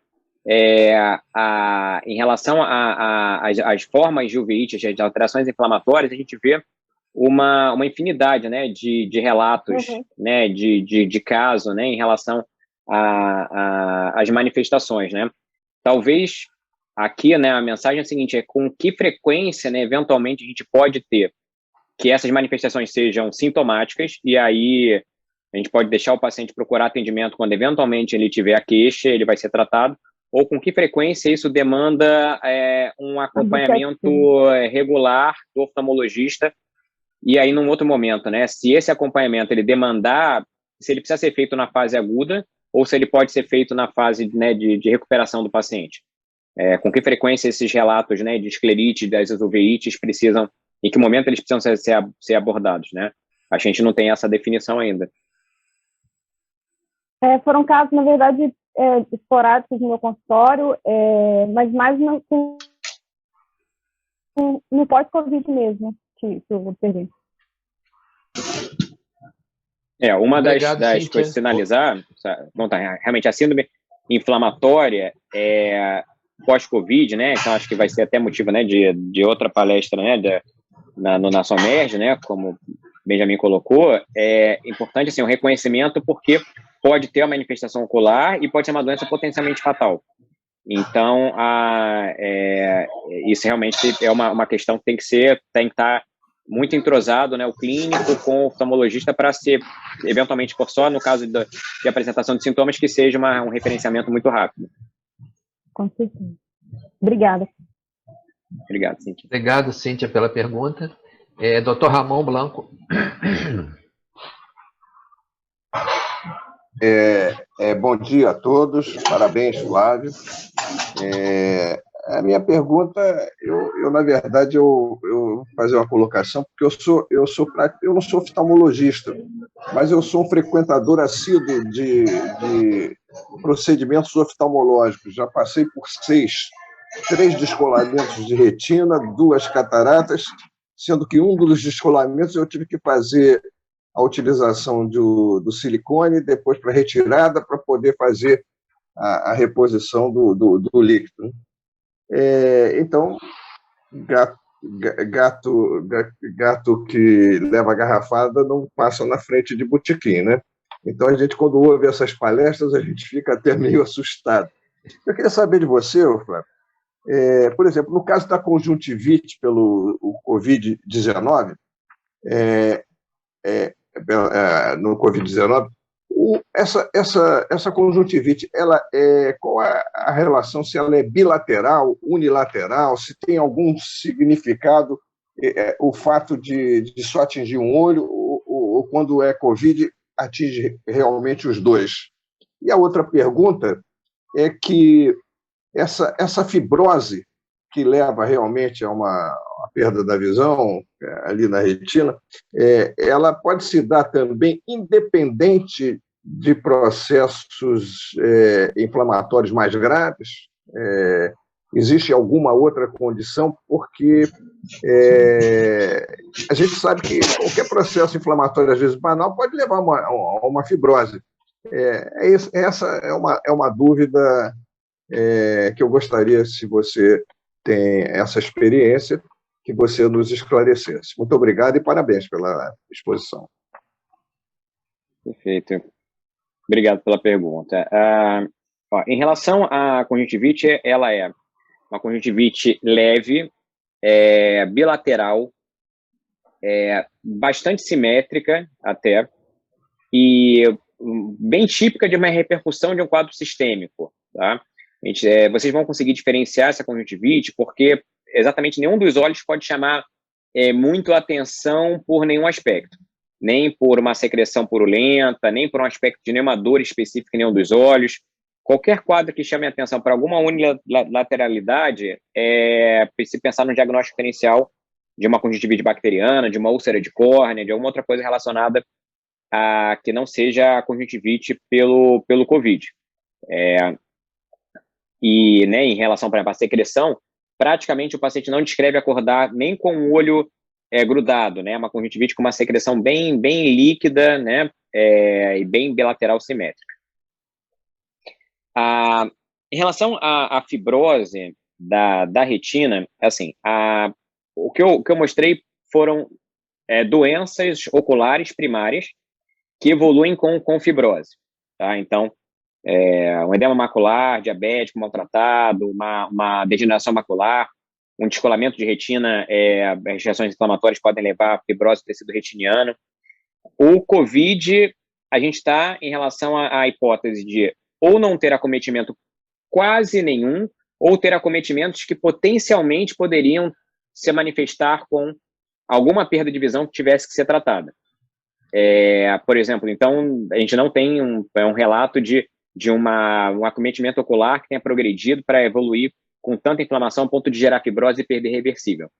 em relação às formas de uveites, de alterações inflamatórias. A gente vê uma infinidade, né, de relatos, né, de caso, né, em relação às manifestações, né. Talvez aqui, né, a mensagem é a seguinte: com que frequência, né, eventualmente a gente pode ter que essas manifestações sejam sintomáticas, e aí a gente pode deixar o paciente procurar atendimento quando eventualmente ele tiver a queixa, ele vai ser tratado, ou com que frequência isso demanda um acompanhamento regular do oftalmologista. E aí, num outro momento, né, se esse acompanhamento ele demandar, se ele precisa ser feito na fase aguda, ou se ele pode ser feito na fase, né, de recuperação do paciente. Com que frequência esses relatos, né, de esclerite, das uveites precisam, em que momento eles precisam ser abordados, né? A gente não tem essa definição ainda. Foram casos, na verdade, esporádicos no meu consultório, mas mais no pós-Covid mesmo, que eu observei. Uma das coisas a sinalizar, realmente a síndrome inflamatória pós-Covid, né? Então acho que vai ser até motivo, né, de outra palestra, né, na Somerge, né, como Benjamin colocou. É importante assim, o reconhecimento, porque pode ter uma manifestação ocular e pode ser uma doença potencialmente fatal. Então, isso realmente é uma questão que tem que estar muito entrosado, né, o clínico com o oftalmologista, para ser, eventualmente, por só no caso de apresentação de sintomas, que seja um referenciamento muito rápido. Com certeza. Obrigada. Obrigado, Cíntia. Obrigado, Cíntia, pela pergunta. Dr. Ramon Blanco. Bom dia a todos, parabéns, Flávio. A minha pergunta, na verdade, eu vou fazer uma colocação, porque eu não sou oftalmologista, mas eu sou um frequentador assíduo de procedimentos oftalmológicos. Já passei por 3 descolamentos de retina, 2 cataratas, sendo que um dos descolamentos eu tive que fazer a utilização do silicone, depois para retirada, para poder fazer a reposição do líquido. Então, gato que leva garrafada não passa na frente de botequim, né? Então, a gente, quando ouve essas palestras, a gente fica até meio assustado. Eu queria saber de você, Flávio, por exemplo, no caso da conjuntivite pelo Covid-19, no Covid-19, essa conjuntivite, qual é a relação, se ela é bilateral, unilateral, se tem algum significado o fato de só atingir um olho, ou quando é Covid, atinge realmente os dois? E a outra pergunta é que essa fibrose que leva realmente a uma perda da visão ali na retina, ela pode se dar também independente de processos inflamatórios mais graves? Existe alguma outra condição? Porque a gente sabe que qualquer processo inflamatório, às vezes banal, pode levar a uma fibrose. Essa é uma dúvida que eu gostaria, se você tem essa experiência, que você nos esclarecesse. Muito obrigado e parabéns pela exposição. Perfeito. Obrigado pela pergunta. Em relação à conjuntivite, ela é uma conjuntivite leve, bilateral, bastante simétrica até, e bem típica de uma repercussão de um quadro sistêmico, tá? Vocês vão conseguir diferenciar essa conjuntivite porque exatamente nenhum dos olhos pode chamar muito atenção por nenhum aspecto, nem por uma secreção purulenta, nem por um aspecto de nenhuma dor específica em nenhum dos olhos. Qualquer quadro que chame atenção para alguma unilateralidade, precisa pensar no diagnóstico diferencial de uma conjuntivite bacteriana, de uma úlcera de córnea, de alguma outra coisa relacionada a que não seja a conjuntivite pelo Covid. E, né, em relação, por exemplo, à secreção, praticamente o paciente não descreve acordar nem com o olho grudado, né? Uma conjuntivite com uma secreção bem líquida, né? E bem bilateral simétrica. Em relação à fibrose da retina, assim, o que eu mostrei foram doenças oculares primárias que evoluem com fibrose, tá? Então, um edema macular, diabético, maltratado, uma degeneração macular, um descolamento de retina, as reações inflamatórias podem levar a fibrose do tecido retiniano. O COVID, a gente está em relação à hipótese de ou não ter acometimento quase nenhum, ou ter acometimentos que potencialmente poderiam se manifestar com alguma perda de visão que tivesse que ser tratada. Por exemplo, então, a gente não tem um relato de um acometimento ocular que tenha progredido para evoluir com tanta inflamação a ponto de gerar fibrose e perda irreversível.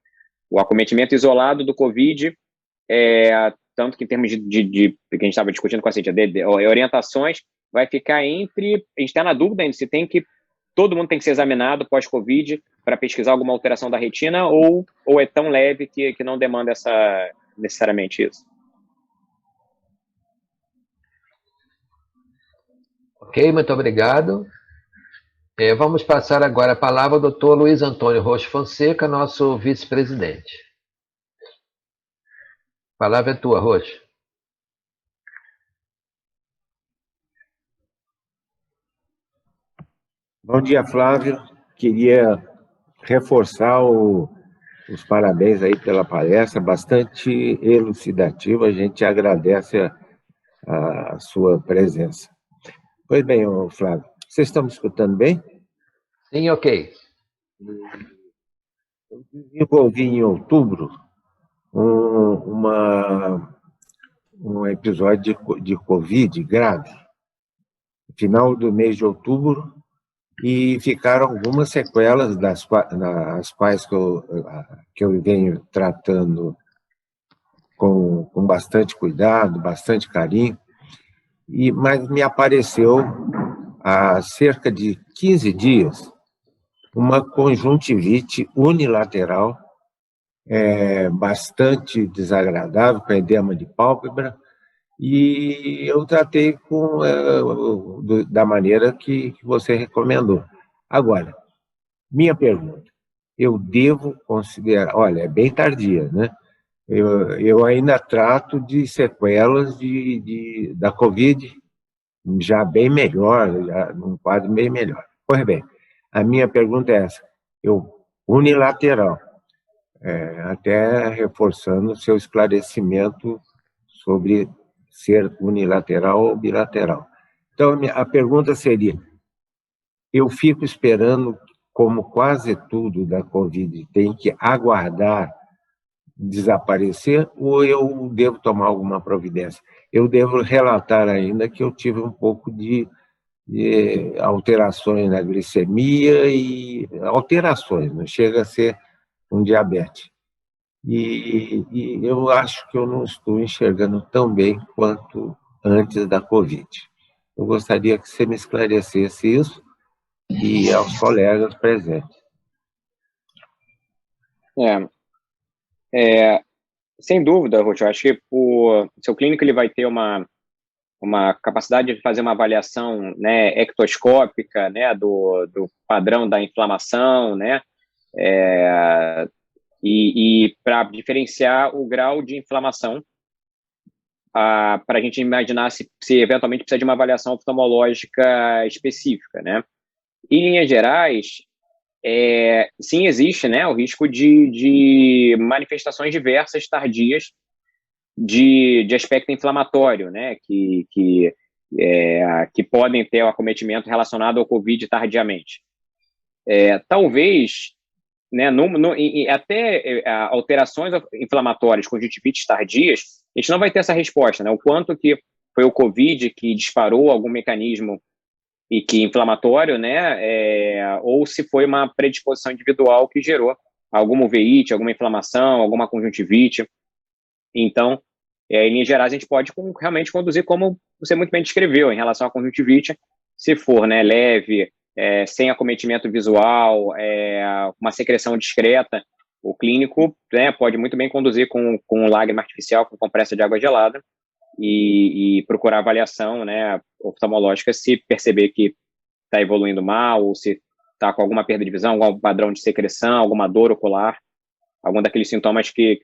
O acometimento isolado do COVID, tanto que em termos de que a gente estava discutindo com a Cíntia, orientações, vai ficar entre... A gente está na dúvida ainda se todo mundo tem que ser examinado pós-COVID para pesquisar alguma alteração da retina ou é tão leve que não demanda necessariamente isso. Ok, muito obrigado. Vamos passar agora a palavra ao doutor Luiz Antônio Rocha Fonseca, nosso vice-presidente. A palavra é tua, Rocha. Bom dia, Flávio. Queria reforçar os parabéns aí pela palestra, bastante elucidativa. A gente agradece a sua presença. Pois bem, Flávio, vocês estão me escutando bem? Sim, ok. Eu desenvolvi em outubro um episódio de Covid grave, no final do mês de outubro, e ficaram algumas sequelas das quais que eu venho tratando com bastante cuidado, bastante carinho, mas me apareceu há cerca de 15 dias uma conjuntivite unilateral bastante desagradável, com edema de pálpebra, e eu tratei da maneira que você recomendou. Agora, minha pergunta, eu devo considerar, olha, é bem tardia, né? Eu ainda trato de sequelas da Covid, já bem melhor, já num quadro bem melhor. Pois bem, a minha pergunta é essa, unilateral, até reforçando o seu esclarecimento sobre ser unilateral ou bilateral. Então, a pergunta seria, eu fico esperando, como quase tudo da Covid, tem que aguardar desaparecer, ou eu devo tomar alguma providência? Eu devo relatar ainda que eu tive um pouco de alterações na glicemia e alterações, não chega a ser um diabetes. E eu acho que eu não estou enxergando tão bem quanto antes da Covid. Eu gostaria que você me esclarecesse isso e aos colegas presentes. Sem dúvida, Ruth, eu acho que o seu clínico ele vai ter uma capacidade de fazer uma avaliação, né, ectoscópica, né, do padrão da inflamação, né, e para diferenciar o grau de inflamação, para a gente imaginar se eventualmente precisa de uma avaliação oftalmológica específica, né. Em linhas gerais, sim, existe, né, o risco de manifestações diversas tardias de aspecto inflamatório, né, que podem ter o acometimento relacionado ao COVID tardiamente. Talvez, né, até alterações inflamatórias, conjuntivites tardias, a gente não vai ter essa resposta, né, o quanto que foi o COVID que disparou algum mecanismo e que inflamatório, né, ou se foi uma predisposição individual que gerou alguma uveíte, alguma inflamação, alguma conjuntivite. Então, em linhas gerais, a gente pode realmente conduzir como você muito bem descreveu, em relação à conjuntivite, se for, né, leve, sem acometimento visual, uma secreção discreta, o clínico, né, pode muito bem conduzir com lágrima artificial, com compressa de água gelada, e procurar avaliação, né, oftalmológica, se perceber que está evoluindo mal, ou se está com alguma perda de visão, algum padrão de secreção, alguma dor ocular, algum daqueles sintomas que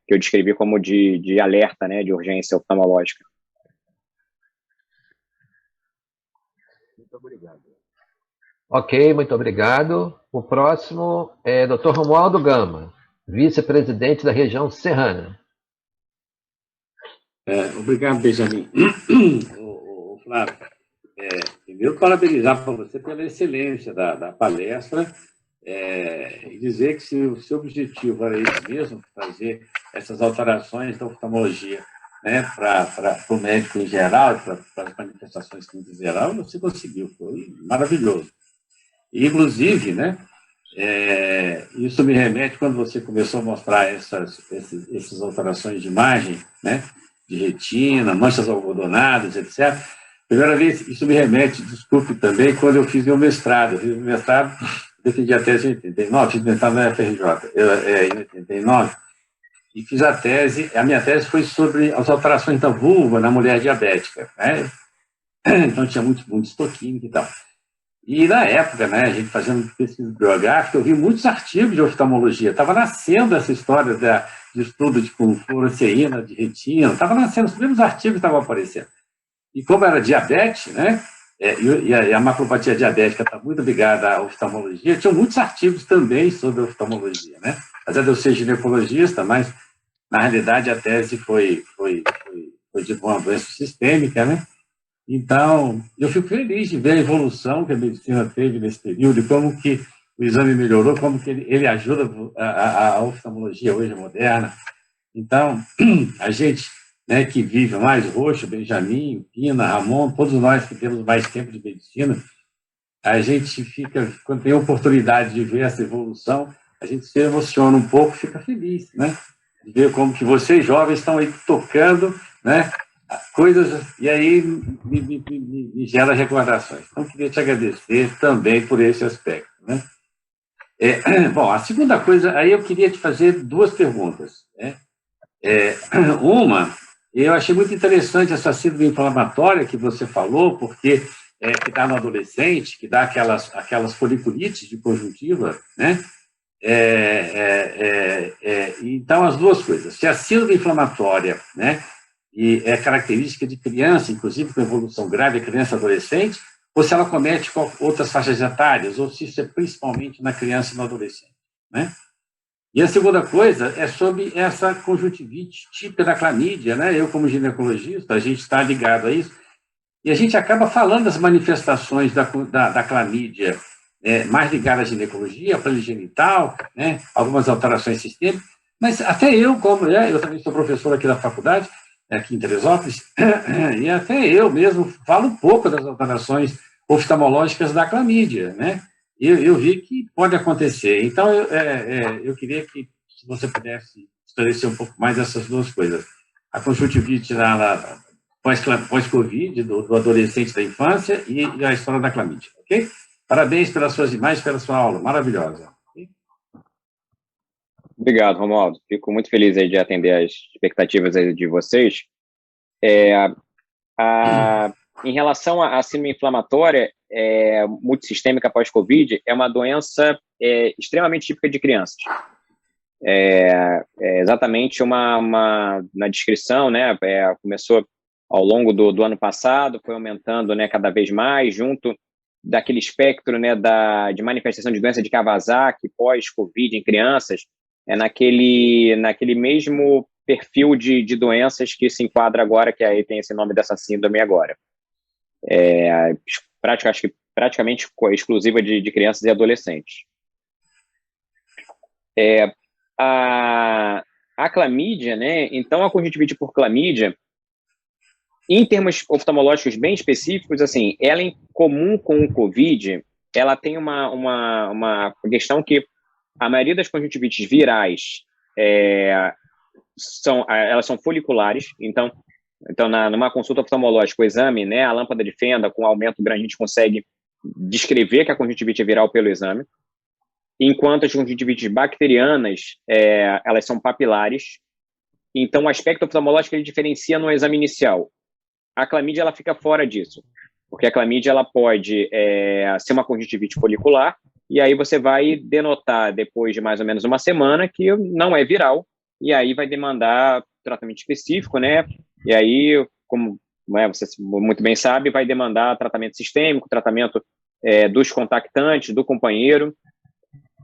eu descrevi como de alerta, né, de urgência oftalmológica. Muito obrigado. Ok, muito obrigado. O próximo é Dr. Romualdo Gama, vice-presidente da região serrana. Obrigado, Benjamin. Flávio, primeiro parabenizar para você pela excelência da palestra, e dizer que se o seu objetivo era esse mesmo, fazer essas alterações da oftalmologia, né, para o médico em geral, para as manifestações clínicas em geral, você conseguiu, foi maravilhoso. E, inclusive, né, isso me remete, quando você começou a mostrar essas alterações de imagem, né, de retina, manchas algodonadas, etc. Primeira vez, isso me remete, desculpe também, quando eu fiz meu mestrado. Eu fiz meu mestrado, defendi a tese em 89, fiz mestrado na FRJ, em 89, e fiz a minha tese foi sobre as alterações da vulva na mulher diabética, né? Então tinha muito estoquímica e tal. E na época, né, a gente fazendo pesquisa bibliográfica, eu vi muitos artigos de oftalmologia, estava nascendo essa história de estudo com fluoresceína, de retina, estava nascendo, os primeiros artigos estavam aparecendo. E como era diabetes, né, e a maculopatia diabética está muito ligada à oftalmologia, tinham muitos artigos também sobre oftalmologia, né? Apesar de eu ser ginecologista, mas na realidade a tese foi de uma doença sistêmica, né? Então, eu fico feliz de ver a evolução que a medicina teve nesse período e como que o exame melhorou, como que ele ajuda a oftalmologia hoje moderna. Então, a gente, né, que vive mais, Roxo, Benjamin, Pina, Ramon, todos nós que temos mais tempo de medicina, a gente fica, quando tem a oportunidade de ver essa evolução, a gente se emociona um pouco, fica feliz, né? De ver como que vocês jovens estão aí tocando, né, coisas, e aí me gera recordações. Então, queria te agradecer também por esse aspecto, né? Bom, a segunda coisa, aí eu queria te fazer duas perguntas, né? Uma Eu achei muito interessante essa síndrome inflamatória que você falou, porque que está no adolescente, que dá aquelas foliculites de conjuntiva, né? Então, as duas coisas. Se a síndrome inflamatória, né, e é característica de criança, inclusive com evolução grave, a criança e adolescente, ou se ela comete com outras faixas etárias, ou se isso é principalmente na criança e no adolescente, né? E a segunda coisa é sobre essa conjuntivite típica da clamídia, né? Eu, como ginecologista, a gente está ligado a isso, e a gente acaba falando das manifestações da clamídia, mais ligada à ginecologia, à genital, né? Algumas alterações sistêmicas, mas até eu, eu também sou professor aqui da faculdade, aqui em Teresópolis, e até eu mesmo falo um pouco das alterações oftalmológicas da clamídia, né? Eu vi que pode acontecer. Então, eu queria que se você pudesse esclarecer um pouco mais essas duas coisas. A conjuntivite pós-Covid, do adolescente da infância, e a história da clamídia, ok? Parabéns pelas suas imagens, pela sua aula, maravilhosa. Okay? Obrigado, Romualdo. Fico muito feliz aí de atender as expectativas aí de vocês. Em relação à síndrome inflamatória multissistêmica pós-Covid, é uma doença extremamente típica de crianças. Exatamente na descrição, né? Começou ao longo do ano passado, foi aumentando, né, cada vez mais, junto daquele espectro, né, de manifestação de doença de Kawasaki pós-Covid em crianças, naquele mesmo perfil de doenças que se enquadra agora, que aí tem esse nome dessa síndrome agora. Acho que praticamente exclusiva de crianças e adolescentes. A clamídia, né? Então, a conjuntivite por clamídia, em termos oftalmológicos bem específicos, assim, ela em comum com o COVID, ela tem uma questão que a maioria das conjuntivites virais elas são foliculares, então numa consulta oftalmológica, o exame, né, a lâmpada de fenda com aumento grande, a gente consegue descrever que a conjuntivite é viral pelo exame, enquanto as conjuntivites bacterianas, elas são papilares, então o aspecto oftalmológico ele diferencia no exame inicial. A clamídia ela fica fora disso, porque a clamídia ela pode ser uma conjuntivite folicular, e aí você vai denotar depois de mais ou menos uma semana que não é viral, e aí vai demandar tratamento específico, né? E aí, como você muito bem sabe, vai demandar tratamento sistêmico, tratamento dos contactantes, do companheiro,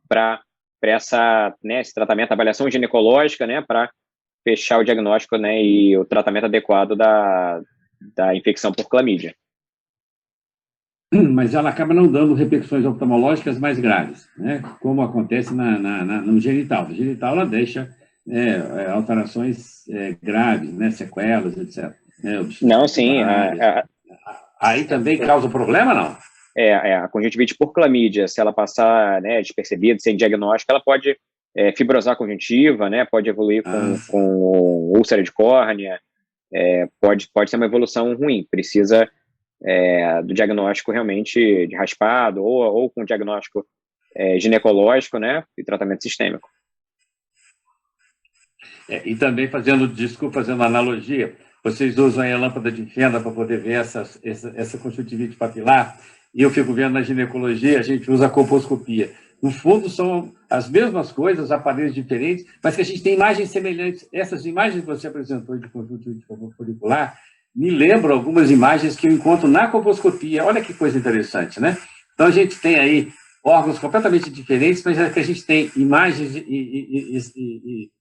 para esse tratamento, avaliação ginecológica, né? Para fechar o diagnóstico, né? E o tratamento adequado da infecção por clamídia. Mas ela acaba não dando repercussões oftalmológicas mais graves, né? Como acontece no genital. No genital, ela deixa alterações graves, né? Sequelas, etc. Não, sim. Aí também causa problema, não? A conjuntivite por clamídia, se ela passar, né, despercebida, sem diagnóstico, ela pode fibrosar a conjuntiva, né? Pode evoluir com úlcera de córnea, pode ser uma evolução ruim. Precisa do diagnóstico realmente de raspado ou com diagnóstico ginecológico, né, e tratamento sistêmico. E também fazendo analogia, vocês usam aí a lâmpada de fenda para poder ver essa conjuntivite papilar, e eu fico vendo na ginecologia, a gente usa a colposcopia. No fundo, são as mesmas coisas, aparelhos diferentes, mas que a gente tem imagens semelhantes. Essas imagens que você apresentou de conjuntivite folicular me lembram algumas imagens que eu encontro na colposcopia. Olha que coisa interessante, né? Então, a gente tem aí órgãos completamente diferentes, mas é que a gente tem imagens e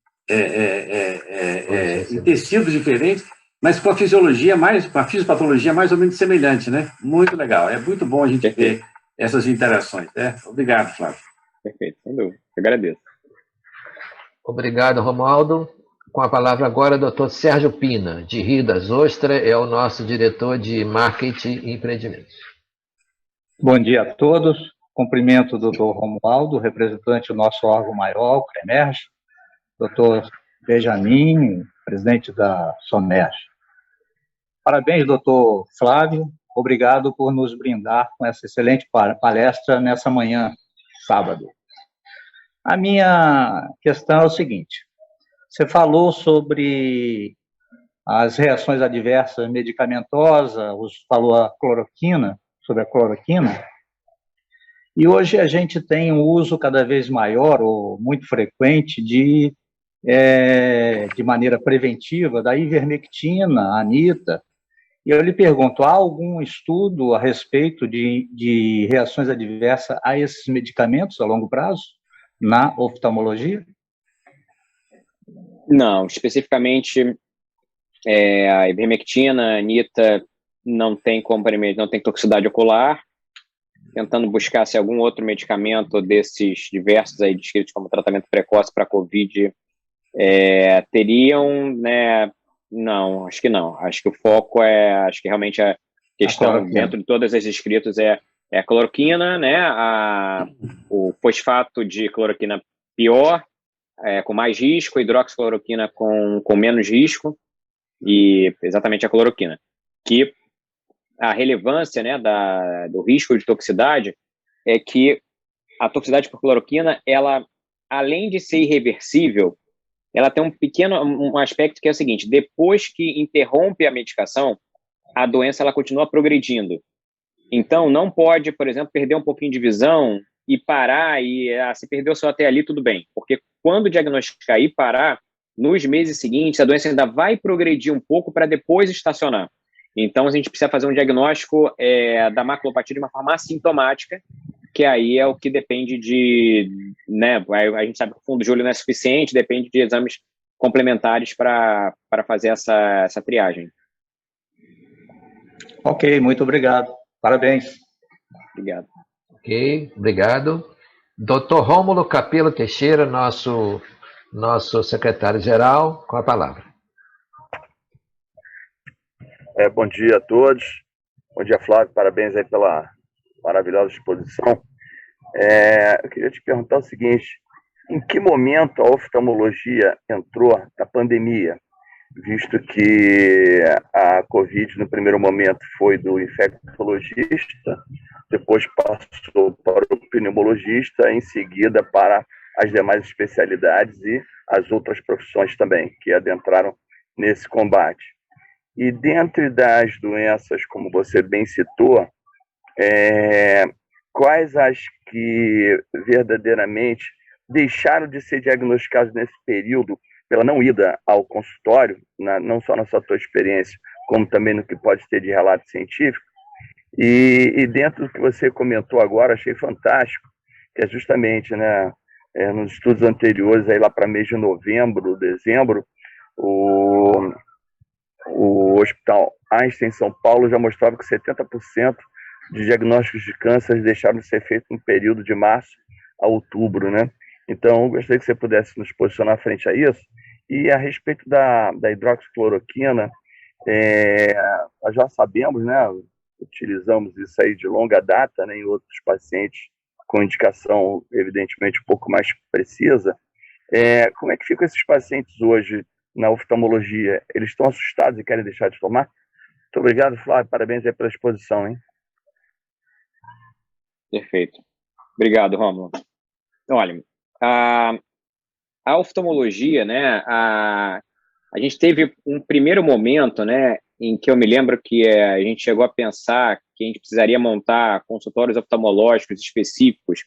tecidos diferentes, mas com a fisiologia com a fisiopatologia mais ou menos semelhante, né? Muito legal. É muito bom a gente ver essas interações. Obrigado, Flávio. Perfeito, sem dúvida. Eu agradeço. Obrigado, Romualdo. Com a palavra agora, o Dr. Sérgio Pina, de Rio das Ostras, é o nosso diretor de Marketing e Empreendimentos. Bom dia a todos. Cumprimento o Dr. Romualdo, representante do nosso órgão maior, o CREMERG, Dr. Benjamin, presidente da SOMERG. Parabéns, Dr. Flávio. Obrigado por nos brindar com essa excelente palestra nessa manhã, sábado. A minha questão é o seguinte: você falou sobre as reações adversas medicamentosas, falou sobre a cloroquina, e hoje a gente tem um uso cada vez maior, ou muito frequente, de maneira preventiva, da ivermectina, anita. E eu lhe pergunto, há algum estudo a respeito de reações adversas a esses medicamentos a longo prazo, na oftalmologia? Não, especificamente a ivermectina, a anita, não tem toxicidade ocular. Tentando buscar se algum outro medicamento desses diversos aí descritos como tratamento precoce para COVID teriam, né? Não, acho que não. Acho que o foco acho que realmente a questão dentro de todas as escritos é a cloroquina, né? O fosfato de cloroquina pior, com mais risco, a hidroxicloroquina com menos risco, e exatamente a cloroquina. Que a relevância, né, do risco de toxicidade é que a toxicidade por cloroquina, ela, além de ser irreversível, ela tem um aspecto que é o seguinte: depois que interrompe a medicação, a doença ela continua progredindo. Então, não pode, por exemplo, perder um pouquinho de visão e parar, e se perdeu só até ali, tudo bem. Porque quando diagnosticar e parar, nos meses seguintes, a doença ainda vai progredir um pouco para depois estacionar. Então, a gente precisa fazer um diagnóstico da maculopatia de uma forma assintomática, que aí é o que depende de, né, a gente sabe que o fundo de olho não é suficiente, depende de exames complementares para fazer essa triagem. Ok, muito obrigado. Parabéns. Obrigado. Ok, obrigado. Dr. Rômulo Capelo Teixeira, nosso secretário-geral, com a palavra. Bom dia a todos. Bom dia, Flávio. Parabéns aí pela maravilhosa exposição. Eu queria te perguntar o seguinte: em que momento a oftalmologia entrou na pandemia, visto que a Covid, no primeiro momento, foi do infectologista, depois passou para o pneumologista, em seguida para as demais especialidades e as outras profissões também, que adentraram nesse combate. E dentre das doenças, como você bem citou, quais as que verdadeiramente deixaram de ser diagnosticadas nesse período pela não ida ao consultório, não só na sua tua experiência, como também no que pode ter de relato científico? E dentro do que você comentou agora, achei fantástico, que é justamente, né, nos estudos anteriores, aí lá para mês de novembro, dezembro, o Hospital Einstein, em São Paulo, já mostrava que 70% de diagnósticos de câncer deixaram de ser feitos no período de março a outubro, né? Então, eu gostaria que você pudesse nos posicionar frente a isso. E a respeito da hidroxicloroquina, nós já sabemos, né? Utilizamos isso aí de longa data, né, em outros pacientes com indicação, evidentemente, um pouco mais precisa. Como é que ficam esses pacientes hoje na oftalmologia? Eles estão assustados e querem deixar de tomar? Muito obrigado, Flávio. Parabéns aí pela exposição, hein? Perfeito. Obrigado, Rômulo. Olha, a oftalmologia, né, a gente teve um primeiro momento, né, em que eu me lembro que a gente chegou a pensar que a gente precisaria montar consultórios oftalmológicos específicos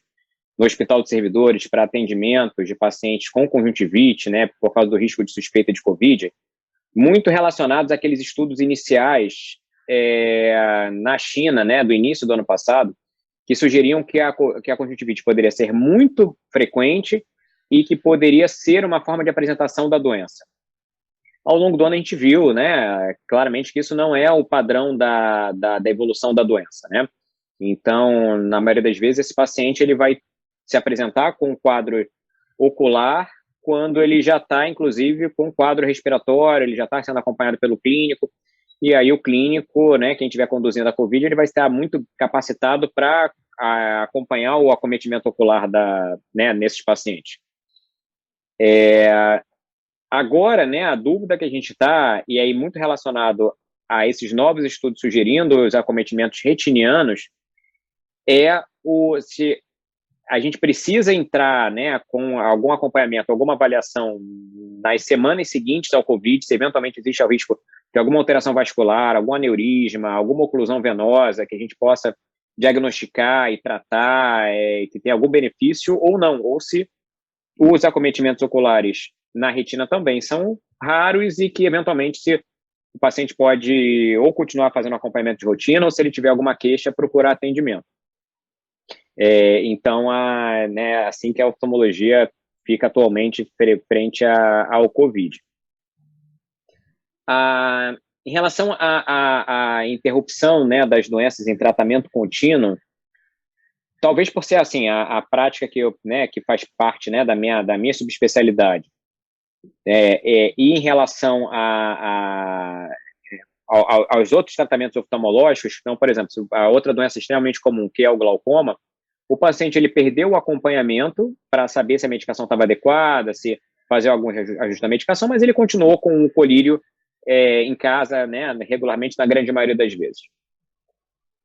no Hospital de Servidores para atendimento de pacientes com conjuntivite, né, por causa do risco de suspeita de Covid, muito relacionados àqueles estudos iniciais na China, né, do início do ano passado, que sugeriam que a conjuntivite poderia ser muito frequente e que poderia ser uma forma de apresentação da doença. Ao longo do ano a gente viu, né, claramente que isso não é o padrão da evolução da doença, né? Então, na maioria das vezes, esse paciente ele vai se apresentar com um quadro ocular quando ele já está, inclusive, com um quadro respiratório, ele já está sendo acompanhado pelo clínico, e aí o clínico, né, quem estiver conduzindo a COVID, ele vai estar muito capacitado para acompanhar o acometimento ocular né, nesses pacientes. Agora, né, a dúvida que a gente está, e aí muito relacionado a esses novos estudos sugerindo os acometimentos retinianos, se a gente precisa entrar, né, com algum acompanhamento, alguma avaliação nas semanas seguintes ao COVID, se eventualmente existe o risco de alguma alteração vascular, algum aneurisma, alguma oclusão venosa que a gente possa diagnosticar e tratar, que tem algum benefício ou não, ou se os acometimentos oculares na retina também são raros e que, eventualmente, se o paciente pode ou continuar fazendo acompanhamento de rotina ou, se ele tiver alguma queixa, procurar atendimento. Então, né, assim que a oftalmologia fica atualmente frente ao COVID. Em relação à interrupção, né, das doenças em tratamento contínuo, talvez por ser assim, a prática que faz parte, né, da minha subespecialidade, e em relação aos outros tratamentos oftalmológicos, então, por exemplo, a outra doença extremamente comum, que é o glaucoma, o paciente ele perdeu o acompanhamento para saber se a medicação estava adequada, se fazer algum ajuste da medicação, mas ele continuou com o colírio em casa, né, regularmente, na grande maioria das vezes.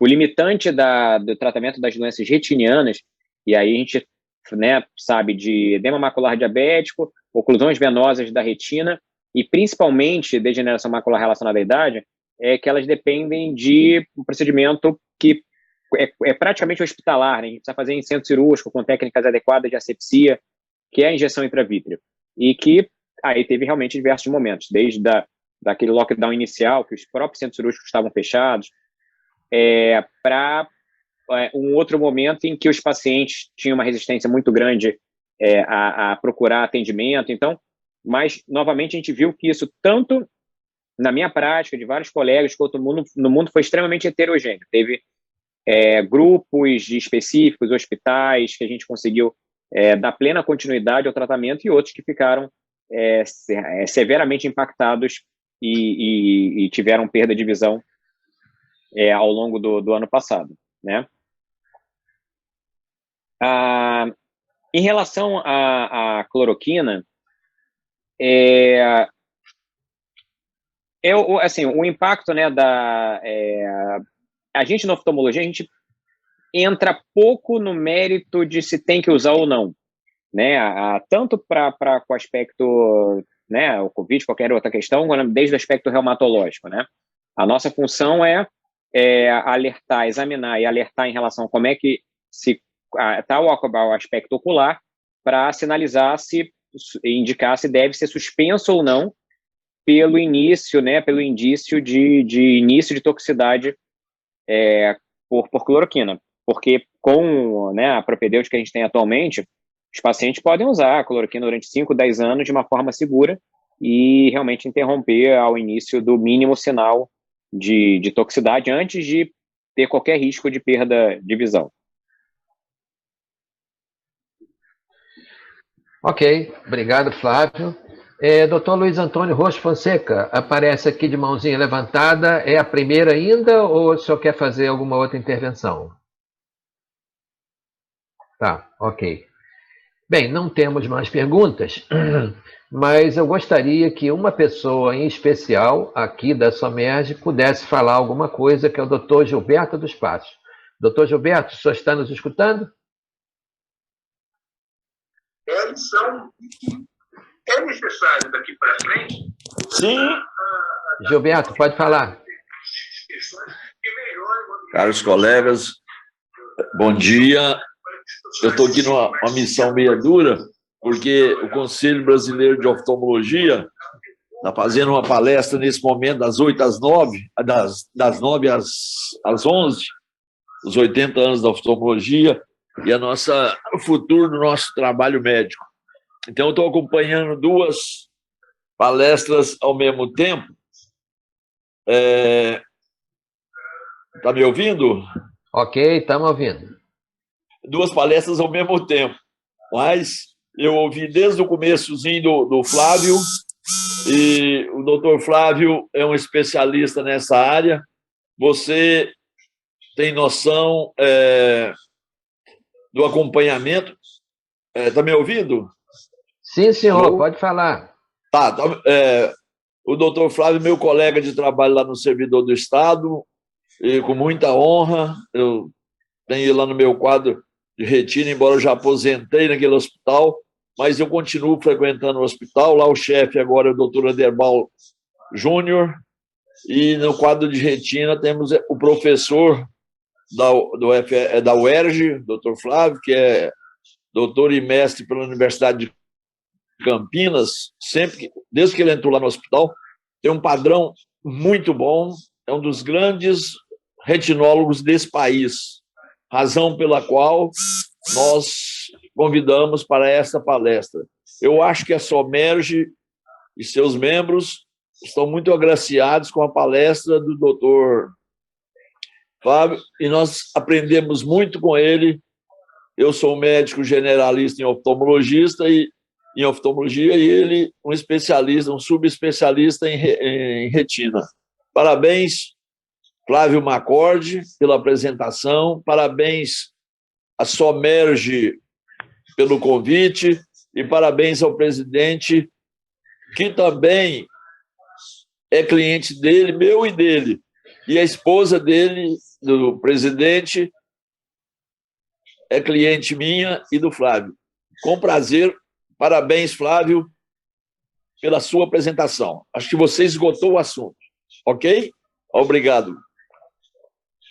O limitante do tratamento das doenças retinianas, e aí a gente, né, sabe de edema macular diabético, oclusões venosas da retina e principalmente degeneração macular relacionada à idade, é que elas dependem de um procedimento que é praticamente hospitalar, né? A gente precisa fazer em centro cirúrgico com técnicas adequadas de asepsia, que é a injeção intravítrea, e que aí teve realmente diversos momentos, desde daquele lockdown inicial, que os próprios centros cirúrgicos estavam fechados, para um outro momento em que os pacientes tinham uma resistência muito grande a procurar atendimento. Então, mas, novamente, a gente viu que isso, tanto na minha prática, de vários colegas, quanto no mundo, foi extremamente heterogêneo. Teve grupos específicos, hospitais, que a gente conseguiu dar plena continuidade ao tratamento, e outros que ficaram severamente impactados e tiveram perda de visão ao longo do ano passado, né? Em relação à cloroquina, assim, o impacto, né, a gente na oftalmologia, a gente entra pouco no mérito de se tem que usar ou não, né? Tanto com o aspecto, né, o COVID, qualquer outra questão, desde o aspecto reumatológico, né? A nossa função é alertar, examinar e alertar em relação a como é que está o aspecto ocular, para sinalizar indicar se deve ser suspenso ou não pelo início, né, pelo indício de início de toxicidade por cloroquina. Porque com, né, a propedêutica que a gente tem atualmente, os pacientes podem usar a cloroquina durante 5, 10 anos de uma forma segura e realmente interromper ao início do mínimo sinal de toxicidade antes de ter qualquer risco de perda de visão. Ok, obrigado, Flávio. Dr. Luiz Antônio Rocha Fonseca, aparece aqui de mãozinha levantada. É a primeira ainda ou o senhor quer fazer alguma outra intervenção? Tá, ok. Bem, não temos mais perguntas, mas eu gostaria que uma pessoa em especial aqui da SOMERGE pudesse falar alguma coisa, que é o Dr. Gilberto dos Passos. Dr. Gilberto, o senhor está nos escutando? É necessário daqui para frente? Sim. Gilberto, pode falar. Caros colegas, bom dia. Eu estou aqui numa missão meia dura, porque o Conselho Brasileiro de Oftalmologia está fazendo uma palestra nesse momento, das 8 às 9, das 9 às 11, os 80 anos da oftalmologia e o futuro do nosso trabalho médico. Então, eu estou acompanhando duas palestras ao mesmo tempo. Está me ouvindo? Ok, estamos ouvindo. Duas palestras ao mesmo tempo, mas eu ouvi desde o começozinho do Flávio, e o doutor Flávio é um especialista nessa área. Você tem noção do acompanhamento? Está me ouvindo? Sim, senhor, pode falar. O doutor Flávio, meu colega de trabalho lá no Servidor do Estado, e com muita honra, eu tenho lá no meu quadro de retina, embora eu já aposentei naquele hospital, mas eu continuo frequentando o hospital. Lá o chefe agora é o doutor Aderbal Júnior, e no quadro de retina temos o professor da UERJ, doutor Flávio, que é doutor e mestre pela Universidade de Campinas, desde que ele entrou lá no hospital, tem um padrão muito bom, é um dos grandes retinólogos desse país, razão pela qual nós convidamos para esta palestra. Eu acho que a Somerge e seus membros estão muito agraciados com a palestra do doutor Fábio, e nós aprendemos muito com ele. Eu sou um médico generalista em oftalmologia, e ele um especialista, um subespecialista em retina. Parabéns, Flávio Macorde, pela apresentação, parabéns a Somerge pelo convite, e parabéns ao presidente, que também é cliente dele, meu e dele, e a esposa dele, do presidente, é cliente minha e do Flávio. Com prazer, parabéns, Flávio, pela sua apresentação. Acho que você esgotou o assunto, ok? Obrigado.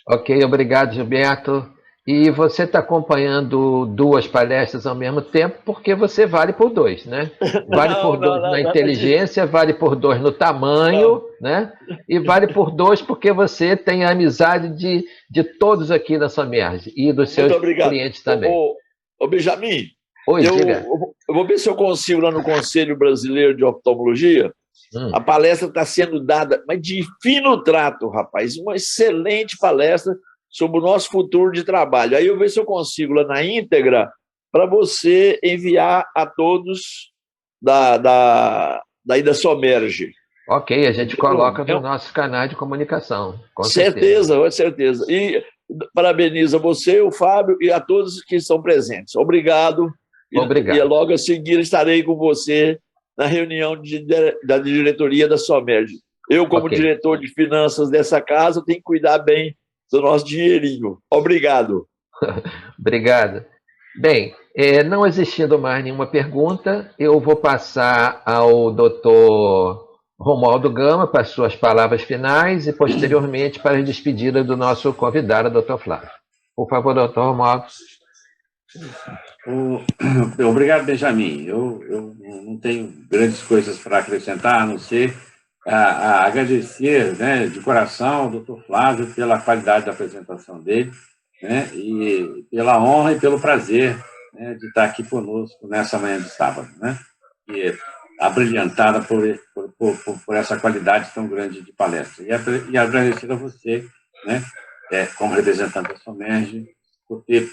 Ok, obrigado, Gilberto. E você está acompanhando duas palestras ao mesmo tempo, porque você vale por dois, né? Vale por dois na inteligência, vale por dois no tamanho, né? E vale por dois porque você tem a amizade de todos aqui da Somerge e dos seus clientes também. Ô Benjamin, Oi, eu vou ver se eu consigo lá no Conselho Brasileiro de Oftalmologia. A palestra está sendo dada, mas de fino trato, rapaz. Uma excelente palestra sobre o nosso futuro de trabalho. Aí eu vejo se eu consigo lá na íntegra para você enviar a todos da Somerge. Ok, a gente coloca no nosso canal de comunicação. Com certeza. E parabenizo a você, o Fábio, e a todos que estão presentes. Obrigado. Obrigado. E logo a seguir estarei com você na reunião da diretoria da Somerge. Eu, como diretor de finanças dessa casa, tenho que cuidar bem do nosso dinheirinho. Obrigado. Obrigado. Bem, não existindo mais nenhuma pergunta, eu vou passar ao doutor Romualdo Gama para as suas palavras finais e, posteriormente, para a despedida do nosso convidado, doutor Flávio. Por favor, doutor Romualdo. Obrigado, Benjamin. Eu não tenho grandes coisas para acrescentar, a não ser agradecer, né, de coração ao doutor Flávio pela qualidade da apresentação dele, né, e pela honra e pelo prazer, né, de estar aqui conosco nessa manhã de sábado, né, e abrilhantada por essa qualidade tão grande de palestra. E agradecer a você, né, como representante da Somerge, por ter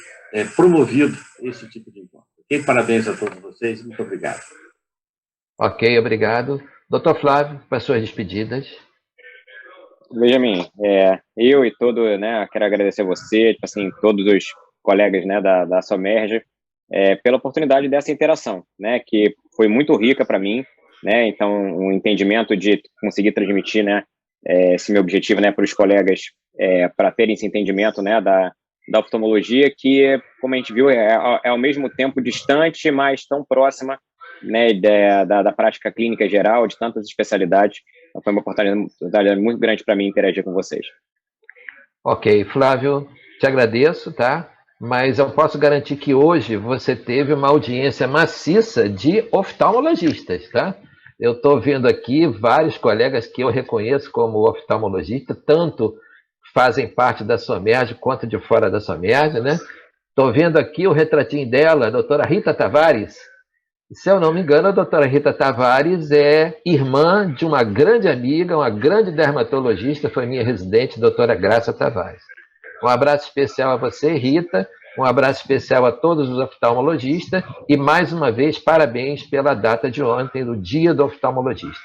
promovido esse tipo de encontro. E parabéns a todos vocês, muito obrigado. Ok, obrigado. Doutor Flávio, para suas despedidas. Benjamin, eu e quero agradecer a você, assim, todos os colegas, né, da Somerge, pela oportunidade dessa interação, né, que foi muito rica para mim, né, então um entendimento de conseguir transmitir, né, esse meu objetivo, né, para os colegas, para terem esse entendimento, né, da oftalmologia, que, como a gente viu, é ao mesmo tempo distante, mas tão próxima, né, da prática clínica geral, de tantas especialidades. Então, foi uma oportunidade muito grande para mim interagir com vocês. Ok, Flávio, te agradeço, tá? Mas eu posso garantir que hoje você teve uma audiência maciça de oftalmologistas, tá? Eu estou vendo aqui vários colegas que eu reconheço como oftalmologista, tanto fazem parte da Somerge quanto de fora da Somerge, né? Estou vendo aqui o retratinho dela, a doutora Rita Tavares. Se eu não me engano, a doutora Rita Tavares é irmã de uma grande amiga, uma grande dermatologista, foi minha residente, doutora Graça Tavares. Um abraço especial a você, Rita, um abraço especial a todos os oftalmologistas e, mais uma vez, parabéns pela data de ontem, do Dia do Oftalmologista.